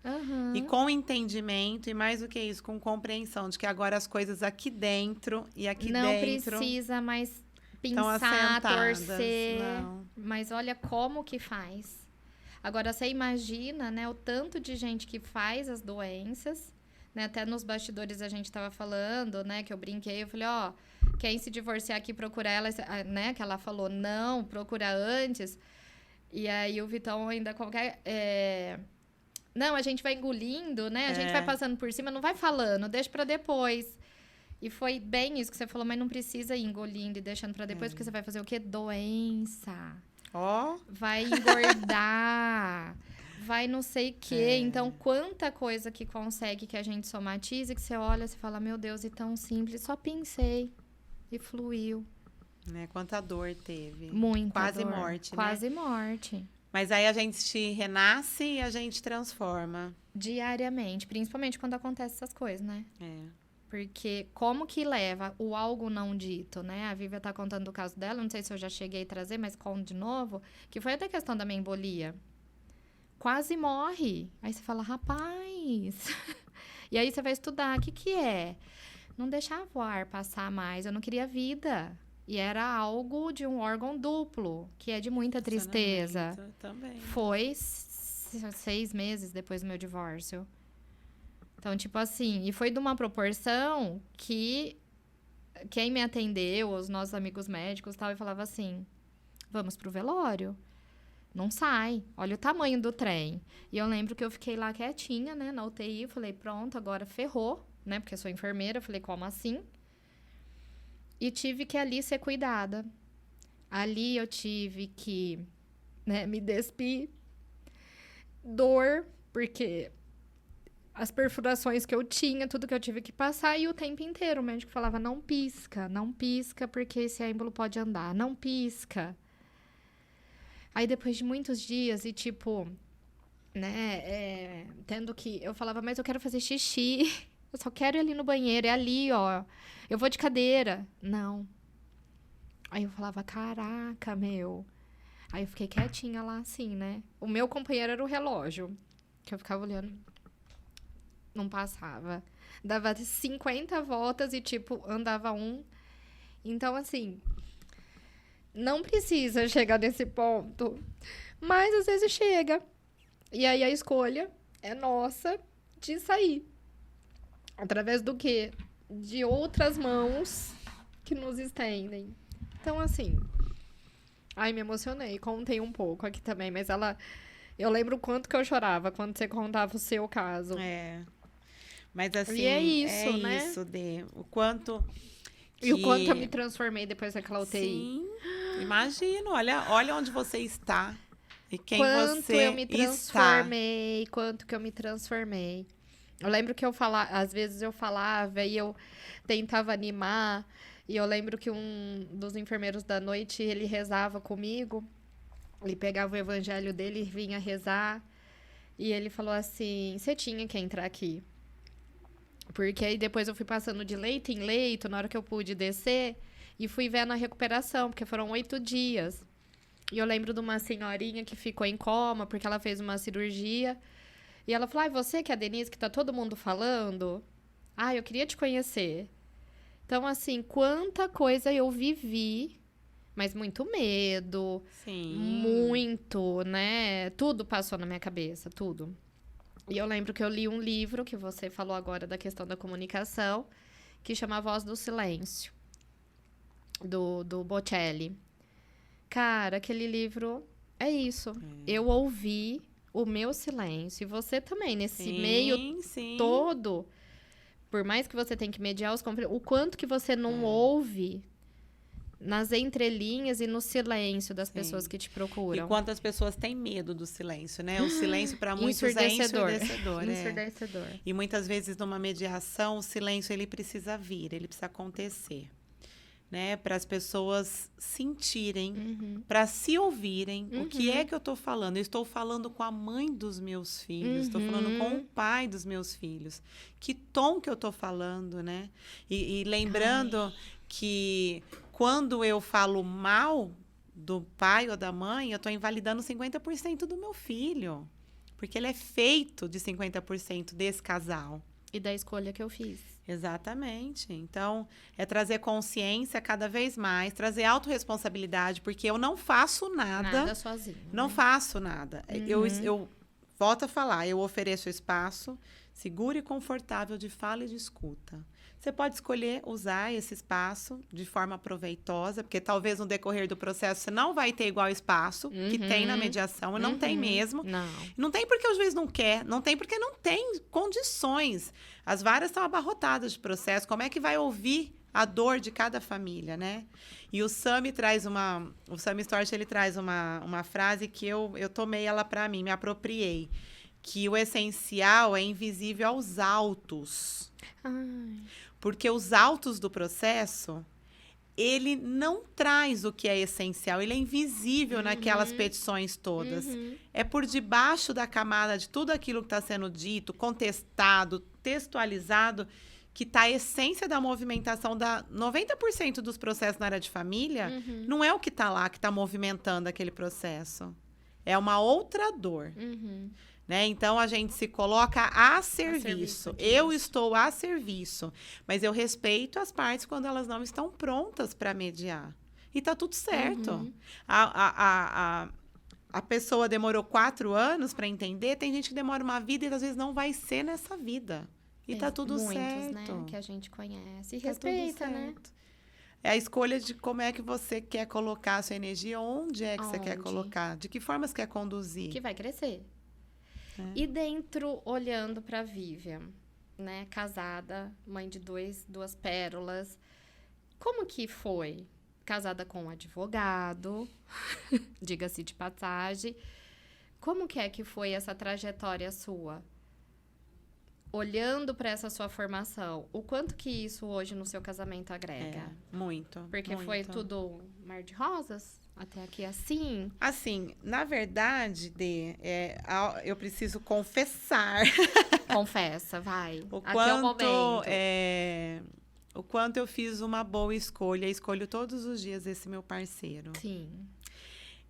E com entendimento, e mais do que isso, com compreensão de que agora as coisas aqui dentro e aqui não dentro... Não precisa mais pensar, torcer. Não. Mas olha como que faz. Agora, você imagina, né, o tanto de gente que faz as doenças... Né, até nos bastidores a gente estava falando, né? Que eu brinquei, eu falei, quem se divorciar aqui, procura ela, né? Que ela falou, não, procura antes. E aí o Vitão ainda não, a gente vai engolindo, né? A gente vai passando por cima, não vai falando, deixa para depois. E foi bem isso que você falou, mas não precisa ir engolindo e deixando pra depois, porque você vai fazer o quê? Doença. Ó, Vai engordar. Vai não sei o quê. Então, quanta coisa que consegue que a gente somatize, que você olha e fala, meu Deus, e tão simples. Só pensei e fluiu. né? Quanta dor teve. Muita Quase dor. morte, né? Quase morte. Mas aí a gente renasce e a gente transforma. Diariamente. Principalmente quando acontecem essas coisas, né? É. Porque como que leva o algo não dito, né? A Vivian tá contando do caso dela, não sei se eu já cheguei a trazer, mas conto de novo, que foi até questão da minha embolia. Quase morre. Aí você fala, rapaz. E aí você vai estudar, o que que é? Não deixava o ar passar mais, eu não queria vida. E era algo de um órgão duplo, que é de muita tristeza. Funcionamento também. Foi 6 meses depois do meu divórcio. Então, tipo assim, e foi de uma proporção que quem me atendeu, os nossos amigos médicos e tal, e falava assim, vamos pro velório. Não sai. Olha o tamanho do trem. E eu lembro que eu fiquei lá quietinha, né, na UTI. Eu falei, pronto, agora ferrou, né, porque eu sou enfermeira. Eu falei, como assim? E tive que ali ser cuidada. Ali eu tive que, né, me despir. Dor, porque as perfurações que eu tinha, tudo que eu tive que passar, e o tempo inteiro o médico falava, não pisca, porque esse êmbolo pode andar, não pisca. Aí depois de muitos dias, e tipo, né, tendo que, eu falava, mas eu quero fazer xixi, eu só quero ir ali no banheiro, é ali, ó, eu vou de cadeira. Não. Aí eu falava, caraca, meu. Aí eu fiquei quietinha lá, assim, né. O meu companheiro era o relógio, que eu ficava olhando. Não passava. Dava 50 voltas e, tipo, andava um. Então, assim, não precisa chegar nesse ponto. Mas, às vezes, chega. E aí, a escolha é nossa de sair. Através do quê? De outras mãos que nos estendem. Então, assim... Ai, me emocionei. Contei um pouco aqui também, mas ela... Eu lembro o quanto que eu chorava quando você contava o seu caso. É. Mas assim, E é isso, né? isso, Dê. O quanto E o quanto eu me transformei depois daquela UTI. Sim, imagino. Olha onde você está e quem Quanto você eu me transformei, quanto que eu me transformei. Eu lembro que às vezes eu falava e eu tentava animar. E eu lembro que um dos enfermeiros da noite, ele rezava comigo. Ele pegava o evangelho dele e vinha rezar. E ele falou assim, você tinha que entrar aqui. Porque aí depois eu fui passando de leito em leito, na hora que eu pude descer, e fui vendo a recuperação, porque foram 8 dias. E eu lembro de uma senhorinha que ficou em coma, porque ela fez uma cirurgia. E ela falou, você que é a Denise, que tá todo mundo falando? Eu queria te conhecer. Então, assim, quanta coisa eu vivi, mas muito medo. Sim. Muito, né? Tudo passou na minha cabeça, tudo. E eu lembro que eu li um livro, que você falou agora da questão da comunicação, que chama A Voz do Silêncio, do Bocelli. Cara, aquele livro é isso. Eu ouvi o meu silêncio. E você também, nesse meio todo, por mais que você tenha que mediar o quanto que você não ouve nas entrelinhas e no silêncio das pessoas que te procuram. E quantas pessoas têm medo do silêncio, né? O silêncio para muitos é ensurdecedor. Ensurdecedor. E muitas vezes numa mediação, o silêncio ele precisa vir, ele precisa acontecer, né? Para as pessoas sentirem, para se ouvirem. O que é que eu estou falando? Eu estou falando com a mãe dos meus filhos, estou falando com o pai dos meus filhos. Que tom que eu estou falando, né? E lembrando que quando eu falo mal do pai ou da mãe, eu estou invalidando 50% do meu filho. Porque ele é feito de 50% desse casal. E da escolha que eu fiz. Exatamente. Então, é trazer consciência cada vez mais, trazer autorresponsabilidade, porque eu não faço nada. Nada sozinho. Não faço nada. Eu volto a falar, eu ofereço espaço seguro e confortável de fala e de escuta. Você pode escolher usar esse espaço de forma proveitosa, porque talvez no decorrer do processo você não vai ter igual espaço que tem na mediação, e não tem mesmo. Não. Não tem porque o juiz não quer, não tem porque não tem condições. As varas estão abarrotadas de processo. Como é que vai ouvir a dor de cada família, né? E o Sami Storch, ele traz uma frase que eu tomei ela para mim, me apropriei, que o essencial é invisível aos autos. Ai. Porque os autos do processo, ele não traz o que é essencial, ele é invisível naquelas petições todas. É por debaixo da camada de tudo aquilo que está sendo dito, contestado, textualizado, que está a essência da movimentação da 90% dos processos na área de família, não é o que está lá, que está movimentando aquele processo. É uma outra dor. Né? Então, a gente se coloca a serviço. Eu estou a serviço. Mas eu respeito as partes quando elas não estão prontas para mediar. E tá tudo certo. A pessoa demorou 4 anos para entender. Tem gente que demora uma vida e às vezes não vai ser nessa vida. E tá tudo muitos, certo. Né, que a gente conhece. E tá respeita, né? É a escolha de como é que você quer colocar a sua energia, onde é que você quer colocar, de que forma você quer conduzir. Que vai crescer. E dentro, olhando para Vivian, né, casada, mãe de duas pérolas, como que foi? Casada com um advogado, diga-se de passagem. Como que é que foi essa trajetória sua? Olhando para essa sua formação, o quanto que isso hoje no seu casamento agrega? Muito. Porque foi tudo mar de rosas? Até aqui assim? Assim, na verdade, eu preciso confessar. Confessa, vai. Aqui é o momento. O quanto eu fiz uma boa escolha. Escolho todos os dias esse meu parceiro. Sim.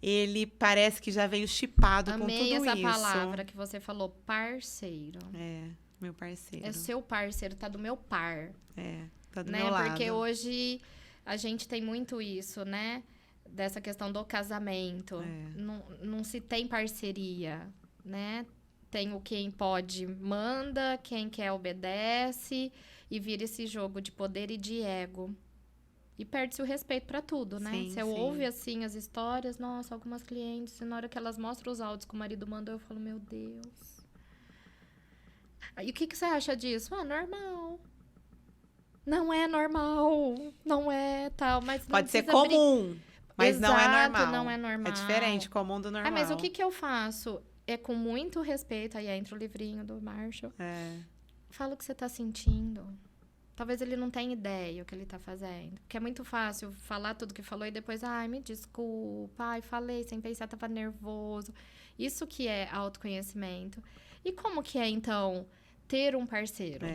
Ele parece que já veio chipado com tudo isso. Amei essa palavra que você falou, parceiro. Meu parceiro. É seu parceiro, tá do meu par. Tá do meu lado. Porque hoje a gente tem muito isso, né? Dessa questão do casamento. Não se tem parceria, né? Tem o quem pode manda, quem quer obedece, e vira esse jogo de poder e de ego. E perde-se o respeito para tudo, né? Você ouve, assim, as histórias, nossa, algumas clientes, e na hora que elas mostram os áudios que o marido mandou, eu falo, meu Deus. E o que você acha disso? Normal. Não é normal, não é tal, mas não pode ser comum. Mas exato, não é normal. Não é normal. É diferente, comum do normal. Mas o que eu faço? É com muito respeito. Aí entra o livrinho do Marshall. Fala o que você tá sentindo. Talvez ele não tenha ideia o que ele tá fazendo. Porque é muito fácil falar tudo que falou e depois, ai, me desculpa, ai, falei sem pensar, tava nervoso. Isso que é autoconhecimento. E como que é, então, ter um parceiro?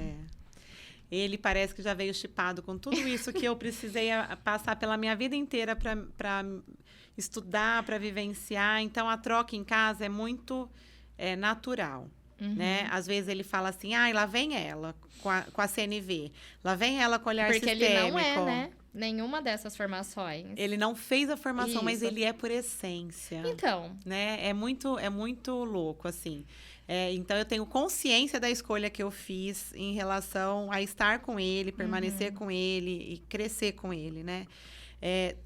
Ele parece que já veio chipado com tudo isso que eu precisei passar pela minha vida inteira para estudar, para vivenciar. Então, a troca em casa é muito natural, né? Às vezes ele fala assim, lá vem ela com a CNV. Lá vem ela com o olhar sistêmico. Porque ele não é, né? Nenhuma dessas formações. Ele não fez a formação, mas ele é por essência. Então. Né? É muito louco, assim. Então, eu tenho consciência da escolha que eu fiz em relação a estar com ele, permanecer com ele e crescer com ele, né?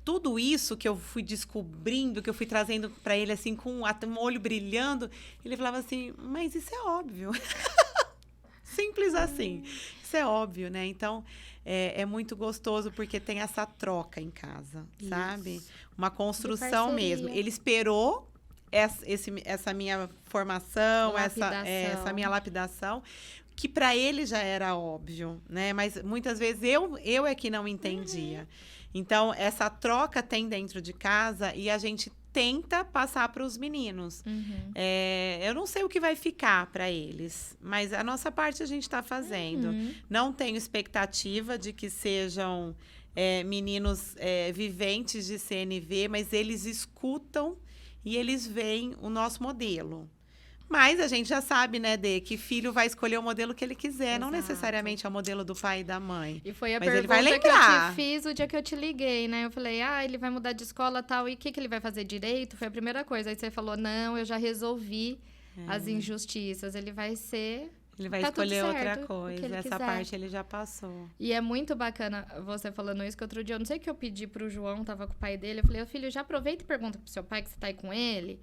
Tudo isso que eu fui descobrindo, que eu fui trazendo para ele, assim, com um olho brilhando, ele falava assim, mas isso é óbvio. Simples assim. Isso é óbvio, né? Então, é muito gostoso porque tem essa troca em casa, sabe? Uma construção mesmo. Ele esperou essa minha formação, essa minha lapidação, que para ele já era óbvio, né? Mas muitas vezes eu é que não entendia. Então, essa troca tem dentro de casa e a gente tenta passar para os meninos. Eu não sei o que vai ficar para eles, mas a nossa parte a gente está fazendo. Não tenho expectativa de que sejam meninos viventes de CNV, mas eles escutam e eles veem o nosso modelo. Mas a gente já sabe, né, Dê, que filho vai escolher o modelo que ele quiser. Exato. Não necessariamente é o modelo do pai e da mãe. E foi a mas pergunta ele vai lembrar. Que eu te fiz o dia que eu te liguei, né? Eu falei, ele vai mudar de escola e tal. E o que ele vai fazer direito? Foi a primeira coisa. Aí você falou, não, eu já resolvi as injustiças. Ele vai ser Ele vai Tá tudo escolher outra certo, o que coisa. ele Essa quiser. parte ele já passou. E é muito bacana você falando isso, que outro dia, eu não sei o que eu pedi pro João, tava com o pai dele, eu falei, filho, já aproveita e pergunta pro seu pai que você tá aí com ele,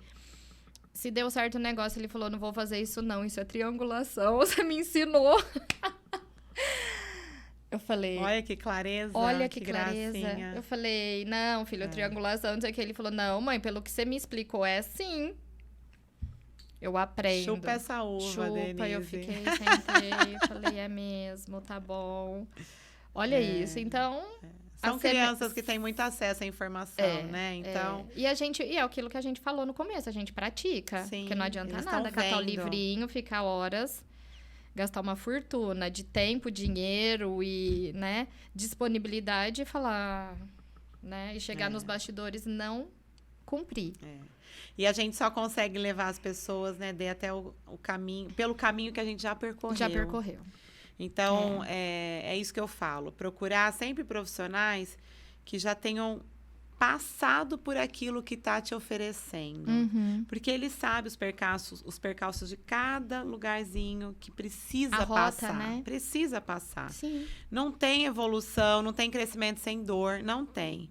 se deu certo o negócio. Ele falou, não vou fazer isso não, isso é triangulação, você me ensinou. Eu falei... Olha que clareza, Olha que clareza. gracinha. Eu falei, não, filho, triangulação, não sei o que. Ele falou, não, mãe, pelo que você me explicou, é assim. Eu aprendo. Chupa essa uva, Chupa, Denise. eu fiquei, sentei, falei, é mesmo, tá bom. Olha isso, então... São crianças que têm muito acesso à informação, né? Então... E é aquilo que a gente falou no começo, a gente pratica. Sim, porque não adianta eles nada tão catar o vendo. livrinho, ficar horas, gastar uma fortuna de tempo, dinheiro e, né, disponibilidade e falar, né? E chegar nos bastidores e não cumprir. E a gente só consegue levar as pessoas, né, até o caminho, pelo caminho que a gente já percorreu. Já percorreu. Então, é isso que eu falo. Procurar sempre profissionais que já tenham passado por aquilo que está te oferecendo. Porque ele sabe os percalços de cada lugarzinho que precisa A rota, passar. né? Precisa passar. Sim. Não tem evolução, não tem crescimento sem dor, não tem.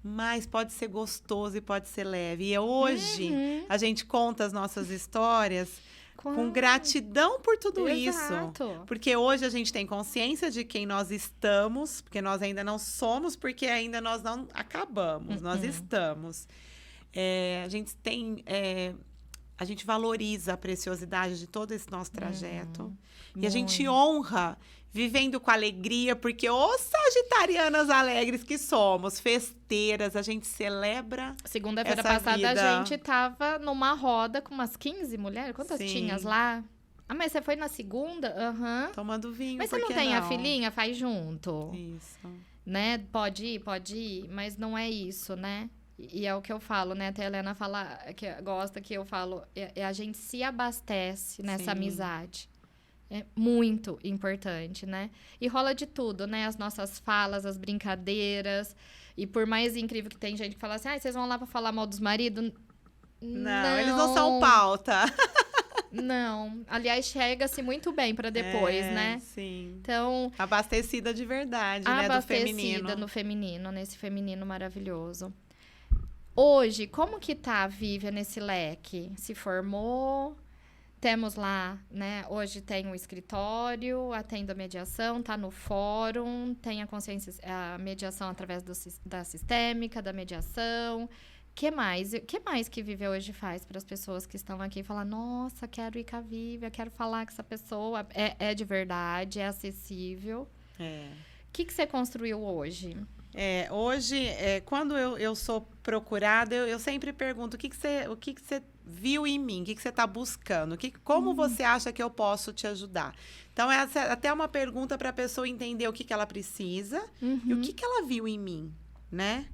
Mas pode ser gostoso e pode ser leve. E hoje, a gente conta as nossas histórias com gratidão por tudo isso. Porque hoje a gente tem consciência de quem nós estamos, porque nós ainda não somos, porque ainda nós não acabamos, nós estamos. A gente tem... a gente valoriza a preciosidade de todo esse nosso trajeto. E a gente honra, vivendo com alegria, porque os sagitarianas alegres que somos, festeiras, a gente celebra. Segunda-feira essa passada vida. a gente tava numa roda com umas 15 mulheres. Quantas Sim. tinhas lá? Ah, mas você foi na segunda? Aham. Tomando vinho, Mas você por não que tem a filhinha? Faz junto. Isso. Né? Pode ir, mas não é isso, né? E é o que eu falo, né? Até a Helena fala, que gosta que eu falo, a gente se abastece nessa Sim. amizade. É muito importante, né? E rola de tudo, né? As nossas falas, as brincadeiras. E por mais incrível que tem gente que fala assim, vocês vão lá pra falar mal dos maridos? Não, eles não são pauta. Não. Aliás, chega-se muito bem pra depois, né? Sim. Então, Abastecida de verdade, né? Do feminino. abastecida no feminino, nesse feminino maravilhoso. Hoje, como que tá a Vívia nesse leque? Se formou? Temos lá, né? Hoje tem um escritório, atendo a mediação, tá no fórum, tem a mediação através da sistêmica, da mediação. Que mais? O que mais que Vívia hoje faz para as pessoas que estão aqui e falar, nossa, quero ir com a Vívia, quero falar com essa pessoa, é de verdade, é acessível. O que você construiu hoje? Hoje, quando eu sou procurada, eu sempre pergunto o que você viu em mim, o que você está buscando, como você acha que eu posso te ajudar. Então, essa é até uma pergunta para a pessoa entender o que ela precisa e o que ela viu em mim, né?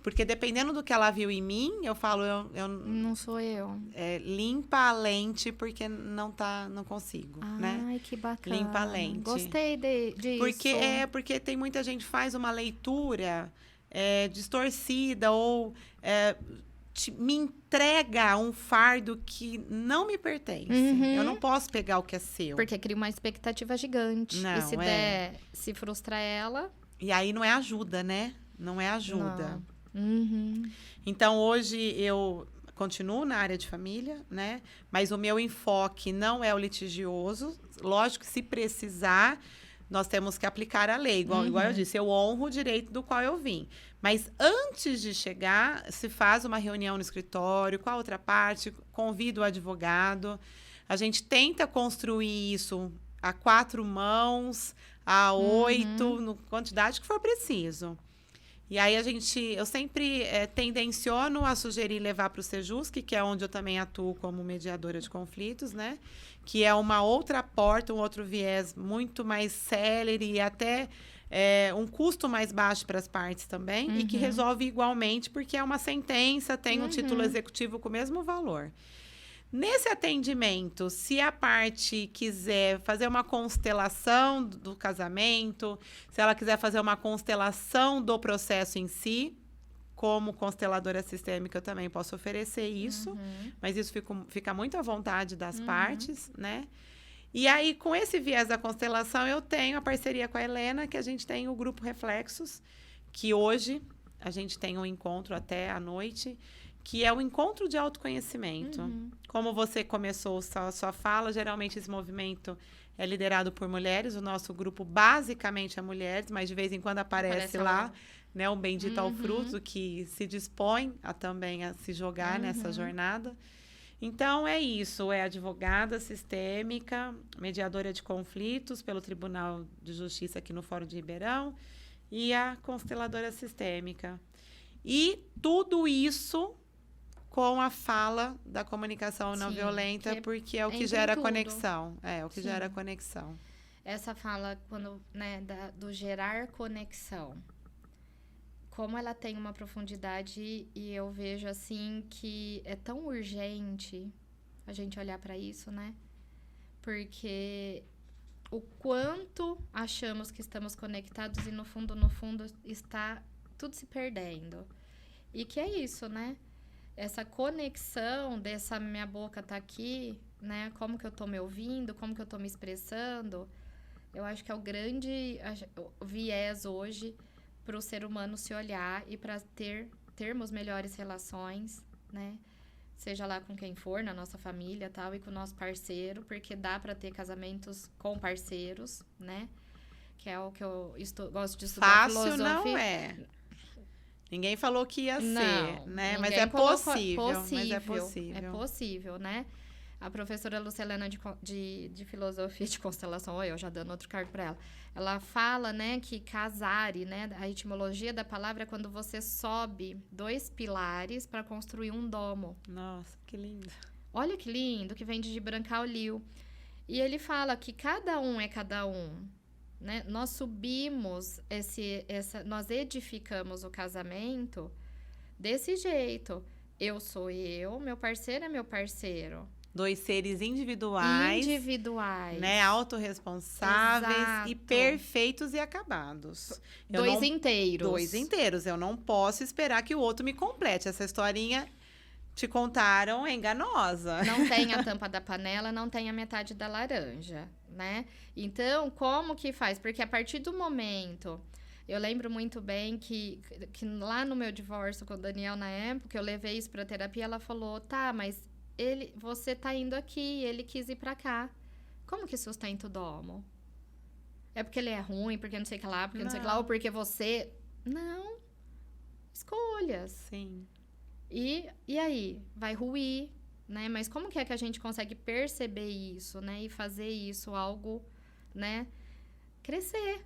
Porque dependendo do que ela viu em mim, eu falo, Não sou eu. Limpa a lente, porque não consigo, né? Ai, que bacana. Limpa a lente. Gostei disso. Porque tem muita gente que faz uma leitura distorcida ou me entrega um fardo que não me pertence. Eu não posso pegar o que é seu. Porque cria uma expectativa gigante. Não, e se frustra ela... E aí não é ajuda, né? Não é ajuda. Uhum. Então, hoje eu continuo na área de família, né? Mas o meu enfoque não é o litigioso. Lógico que se precisar, nós temos que aplicar a lei. Igual eu disse, eu honro o direito do qual eu vim. Mas antes de chegar, se faz uma reunião no escritório com a outra parte, convido o advogado. A gente tenta construir isso a 4 mãos, a 8, na quantidade que for preciso. E aí eu sempre tendenciono a sugerir levar para o Sejusc, que é onde eu também atuo como mediadora de conflitos, né? Que é uma outra porta, um outro viés muito mais célere e até um custo mais baixo para as partes também, e que resolve igualmente, porque é uma sentença, tem um título executivo com o mesmo valor. Nesse atendimento, se a parte quiser fazer uma constelação do casamento, se ela quiser fazer uma constelação do processo em si, como consteladora sistêmica, eu também posso oferecer isso, mas isso fica muito à vontade das partes, né? E aí, com esse viés da constelação, eu tenho a parceria com a Helena, que a gente tem o Grupo Reflexos, que hoje a gente tem um encontro até à noite, que é o encontro de autoconhecimento. Como você começou a sua fala, geralmente esse movimento é liderado por mulheres. O nosso grupo basicamente é mulheres, mas de vez em quando aparece lá, né, um bendito ao fruto que se dispõe também a se jogar nessa jornada. Então, é isso. É advogada sistêmica, mediadora de conflitos pelo Tribunal de Justiça aqui no Fórum de Ribeirão e a consteladora sistêmica. E tudo isso com a fala da comunicação não violenta, porque é o que gera conexão. É o que gera conexão. Essa fala, quando, né, do gerar conexão, como ela tem uma profundidade, e eu vejo assim que é tão urgente a gente olhar para isso, né? Porque o quanto achamos que estamos conectados e no fundo está tudo se perdendo. E que é isso, né? Essa conexão dessa minha boca tá aqui, né? Como que eu tô me ouvindo, como que eu tô me expressando, eu acho que é o grande viés hoje para o ser humano se olhar e para termos melhores relações, né? Seja lá com quem for, na nossa família tal, e com o nosso parceiro, porque dá para ter casamentos com parceiros, né? Que é o que eu gosto de estudar. Fácil não é. Ninguém falou que ia ser, né? Mas é possível. Mas é possível. É possível, né? A professora Lucilena de Filosofia de Constelação, eu já dando outro cargo para ela, ela fala, né, que casare, né, a etimologia da palavra é quando você sobe 2 pilares para construir um domo. Nossa, que lindo. Olha que lindo, que vem de Brancaulio. E ele fala que cada um é cada um, né? Nós subimos nós edificamos o casamento desse jeito. Eu sou eu, meu parceiro é meu parceiro. 2 seres individuais, né, autorresponsáveis. Exato. E perfeitos e acabados. 2 inteiros. 2 inteiros. Eu não posso esperar que o outro me complete. Essa historinha te contaram é enganosa. Não tem a tampa da panela, não tem a metade da laranja, né? Então, como que faz? Porque a partir do momento... Eu lembro muito bem que lá no meu divórcio com o Daniel, na época, eu levei isso pra terapia, ela falou, tá, mas você tá indo aqui, ele quis ir pra cá. Como que sustenta o domo? É porque ele é ruim, porque não sei o que lá, porque não sei o que lá, ou porque você... Não. Escolhas. Sim. E aí? Vai ruir, né? Mas como que é que a gente consegue perceber isso, né? E fazer isso algo, né? Crescer.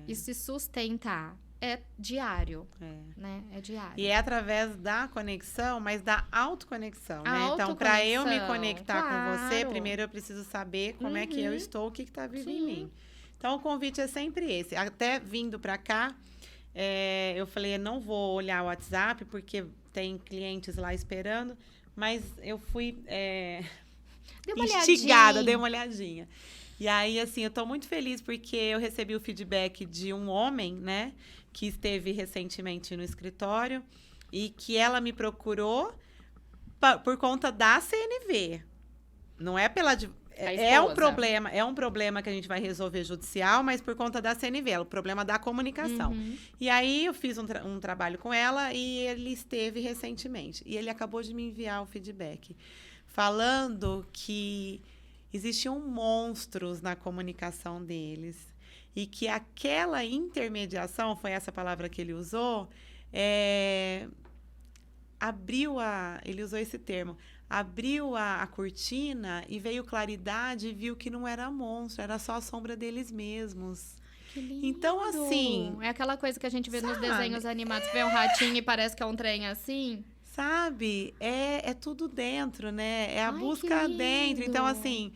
E se sustentar. É diário, né? É diário. E é através da conexão, mas da autoconexão, né? Então, para eu me conectar com você, primeiro eu preciso saber como é que eu estou, o que está vivo em mim. Então, o convite é sempre esse. Até vindo para cá, eu falei, não vou olhar o WhatsApp, porque tem clientes lá esperando, mas eu fui instigada, dei uma olhadinha. E aí, assim, eu tô muito feliz porque eu recebi o feedback de um homem, né? Que esteve recentemente no escritório e que ela me procurou por conta da CNV. Não é pela... É um problema que a gente vai resolver judicial, mas por conta da CNV, é o problema da comunicação. E aí, eu fiz um trabalho com ela e ele esteve recentemente. E ele acabou de me enviar o feedback, falando que existiam monstros na comunicação deles e que aquela intermediação, foi essa palavra que ele usou, ele usou esse termo, abriu a cortina e veio claridade e viu que não era monstro, era só a sombra deles mesmos. Que lindo. Então, assim... É aquela coisa que a gente vê nos desenhos animados, vê um ratinho e parece que é um trem assim... Sabe? É tudo dentro, né? É a busca dentro. Então, assim...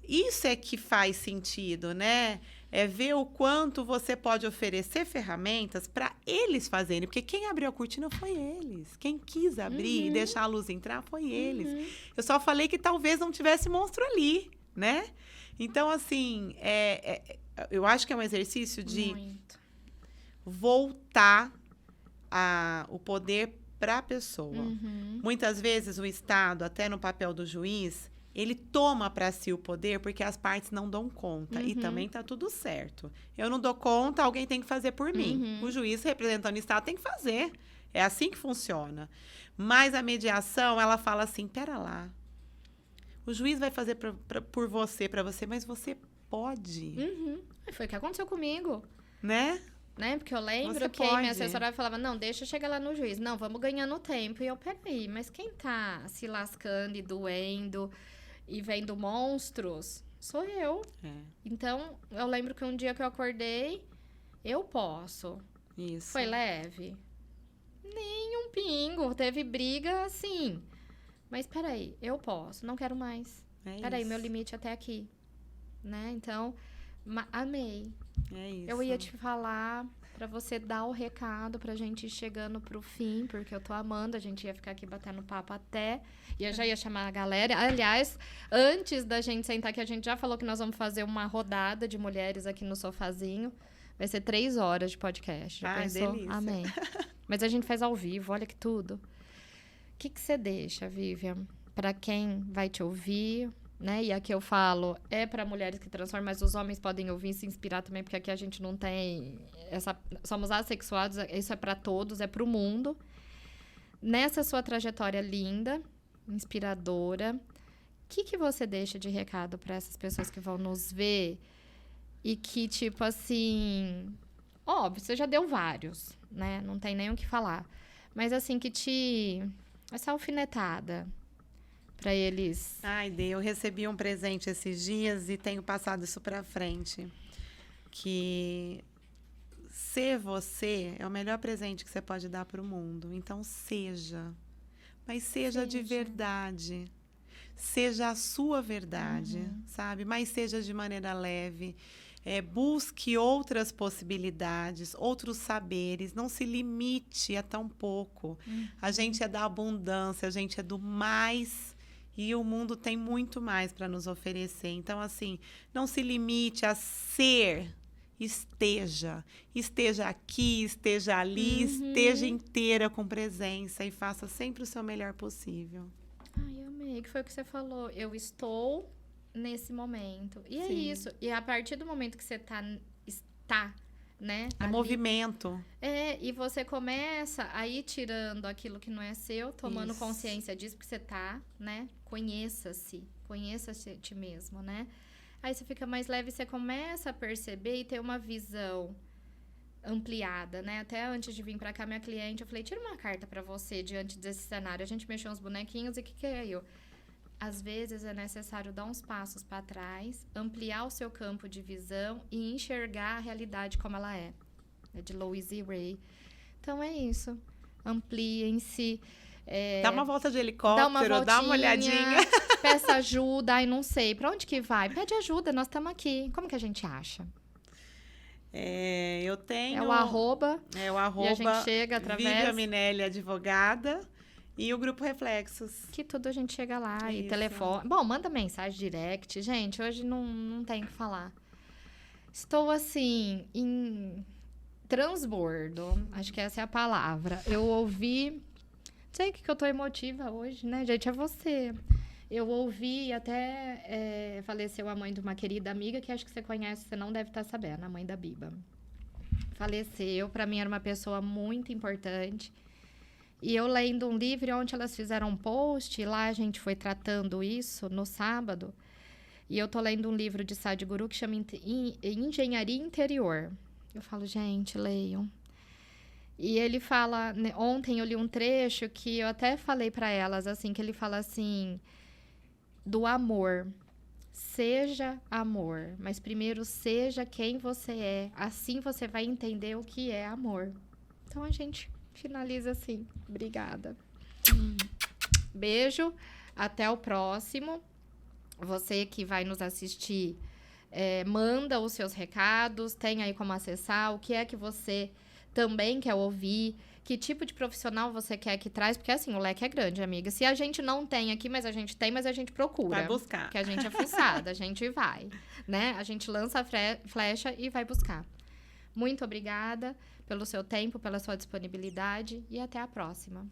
Isso é que faz sentido, né? É ver o quanto você pode oferecer ferramentas para eles fazerem. Porque quem abriu a cortina foi eles. Quem quis abrir e deixar a luz entrar foi eles. Eu só falei que talvez não tivesse monstro ali, né? Então, assim, eu acho que é um exercício de voltar o poder para a pessoa. Muitas vezes o Estado, até no papel do juiz... ele toma para si o poder porque as partes não dão conta. E também tá tudo certo. Eu não dou conta, alguém tem que fazer por mim. O juiz representando o Estado tem que fazer. É assim que funciona. Mas a mediação, ela fala assim, pera lá. O juiz vai fazer por você, para você, mas você pode. Foi o que aconteceu comigo. Né? Porque eu lembro Você que pode. minha assessora falava, não, deixa eu chegar lá no juiz. Não, vamos ganhando tempo. E eu, peraí, mas quem tá se lascando e doendo e vendo monstros sou eu. Então, eu lembro que um dia que eu acordei, eu posso. Isso. Foi leve? Nem um pingo. Teve briga, assim. Mas peraí, eu posso, não quero mais. Peraí, meu limite é até aqui. Né? Então, amei. É isso. Eu ia te falar pra você dar o recado pra gente ir chegando pro fim, porque eu tô amando. A gente ia ficar aqui batendo papo até. E eu já ia chamar a galera. Aliás, antes da gente sentar aqui, a gente já falou que nós vamos fazer uma rodada de mulheres aqui no sofazinho. Vai ser 3 horas de podcast. Já pensou? Delícia. Amém. Mas a gente faz ao vivo, olha que tudo. O que você deixa, Vivian, pra quem vai te ouvir? Né? E aqui eu falo, é para mulheres que transformam, mas os homens podem ouvir e se inspirar também, porque aqui a gente não tem somos assexuados, isso é para todos, é para o mundo. Nessa sua trajetória linda, inspiradora, o que você deixa de recado para essas pessoas que vão nos ver e que, tipo assim, óbvio, você já deu vários, né? Não tem nem o que falar. Mas assim, essa alfinetada para eles. Eu recebi um presente esses dias e tenho passado isso para frente. Que ser você é o melhor presente que você pode dar para o mundo. Então, seja. Mas seja de verdade. Seja a sua verdade, sabe? Mas seja de maneira leve. Busque outras possibilidades, outros saberes. Não se limite a tão pouco. A gente é da abundância, a gente é do mais. E o mundo tem muito mais para nos oferecer. Então, assim, não se limite a ser. Esteja aqui, esteja ali, esteja inteira com presença e faça sempre o seu melhor possível. Ai, amei, que foi o que você falou. Eu estou nesse momento. E é isso. E a partir do momento que você está, né? É ali, movimento. E você começa a ir tirando aquilo que não é seu, tomando consciência disso, porque você tá, né? Conheça-se a ti mesmo, né? Aí você fica mais leve, você começa a perceber e ter uma visão ampliada, né? Até antes de vir pra cá, minha cliente, eu falei, tira uma carta pra você diante desse cenário. A gente mexeu uns bonequinhos e o que é eu? Às vezes é necessário dar uns passos para trás, ampliar o seu campo de visão e enxergar a realidade como ela é. É de Louise Hay. Então é isso. Ampliem-se. Dá uma volta de helicóptero, dá uma olhadinha. Peça ajuda, ai não sei. Pra onde que vai? Pede ajuda, nós estamos aqui. Como que a gente acha? Eu tenho... É o arroba. E a gente chega através... Vivian Minelli, advogada. E o Grupo Reflexos. Que tudo a gente chega lá. E telefone. Bom, manda mensagem direct. Gente, hoje não tem o que falar. Estou, assim, em transbordo. Acho que essa é a palavra. Eu ouvi... Não sei o que eu tô emotiva hoje, né, gente? É você. Eu ouvi até... faleceu a mãe de uma querida amiga, que acho que você conhece, você não deve estar sabendo. A mãe da Biba. Faleceu. Para mim, era uma pessoa muito importante. E eu lendo um livro onde elas fizeram um post, e lá a gente foi tratando isso no sábado. E eu tô lendo um livro de Sadhguru que chama Engenharia Interior. Eu falo, gente, leiam. E ele fala, né, ontem eu li um trecho que eu até falei para elas, assim, que ele fala assim, do amor. Seja amor, mas primeiro seja quem você é. Assim você vai entender o que é amor. Então a gente finaliza assim. Obrigada. Beijo. Até o próximo. Você que vai nos assistir, manda os seus recados. Tem aí como acessar. O que é que você também quer ouvir? Que tipo de profissional você quer que traz? Porque, assim, o leque é grande, amiga. Se a gente não tem aqui, mas a gente tem, mas a gente procura. Vai buscar. Porque a gente é fuçada, a gente vai, né? A gente lança a flecha e vai buscar. Muito obrigada pelo seu tempo, pela sua disponibilidade e até a próxima.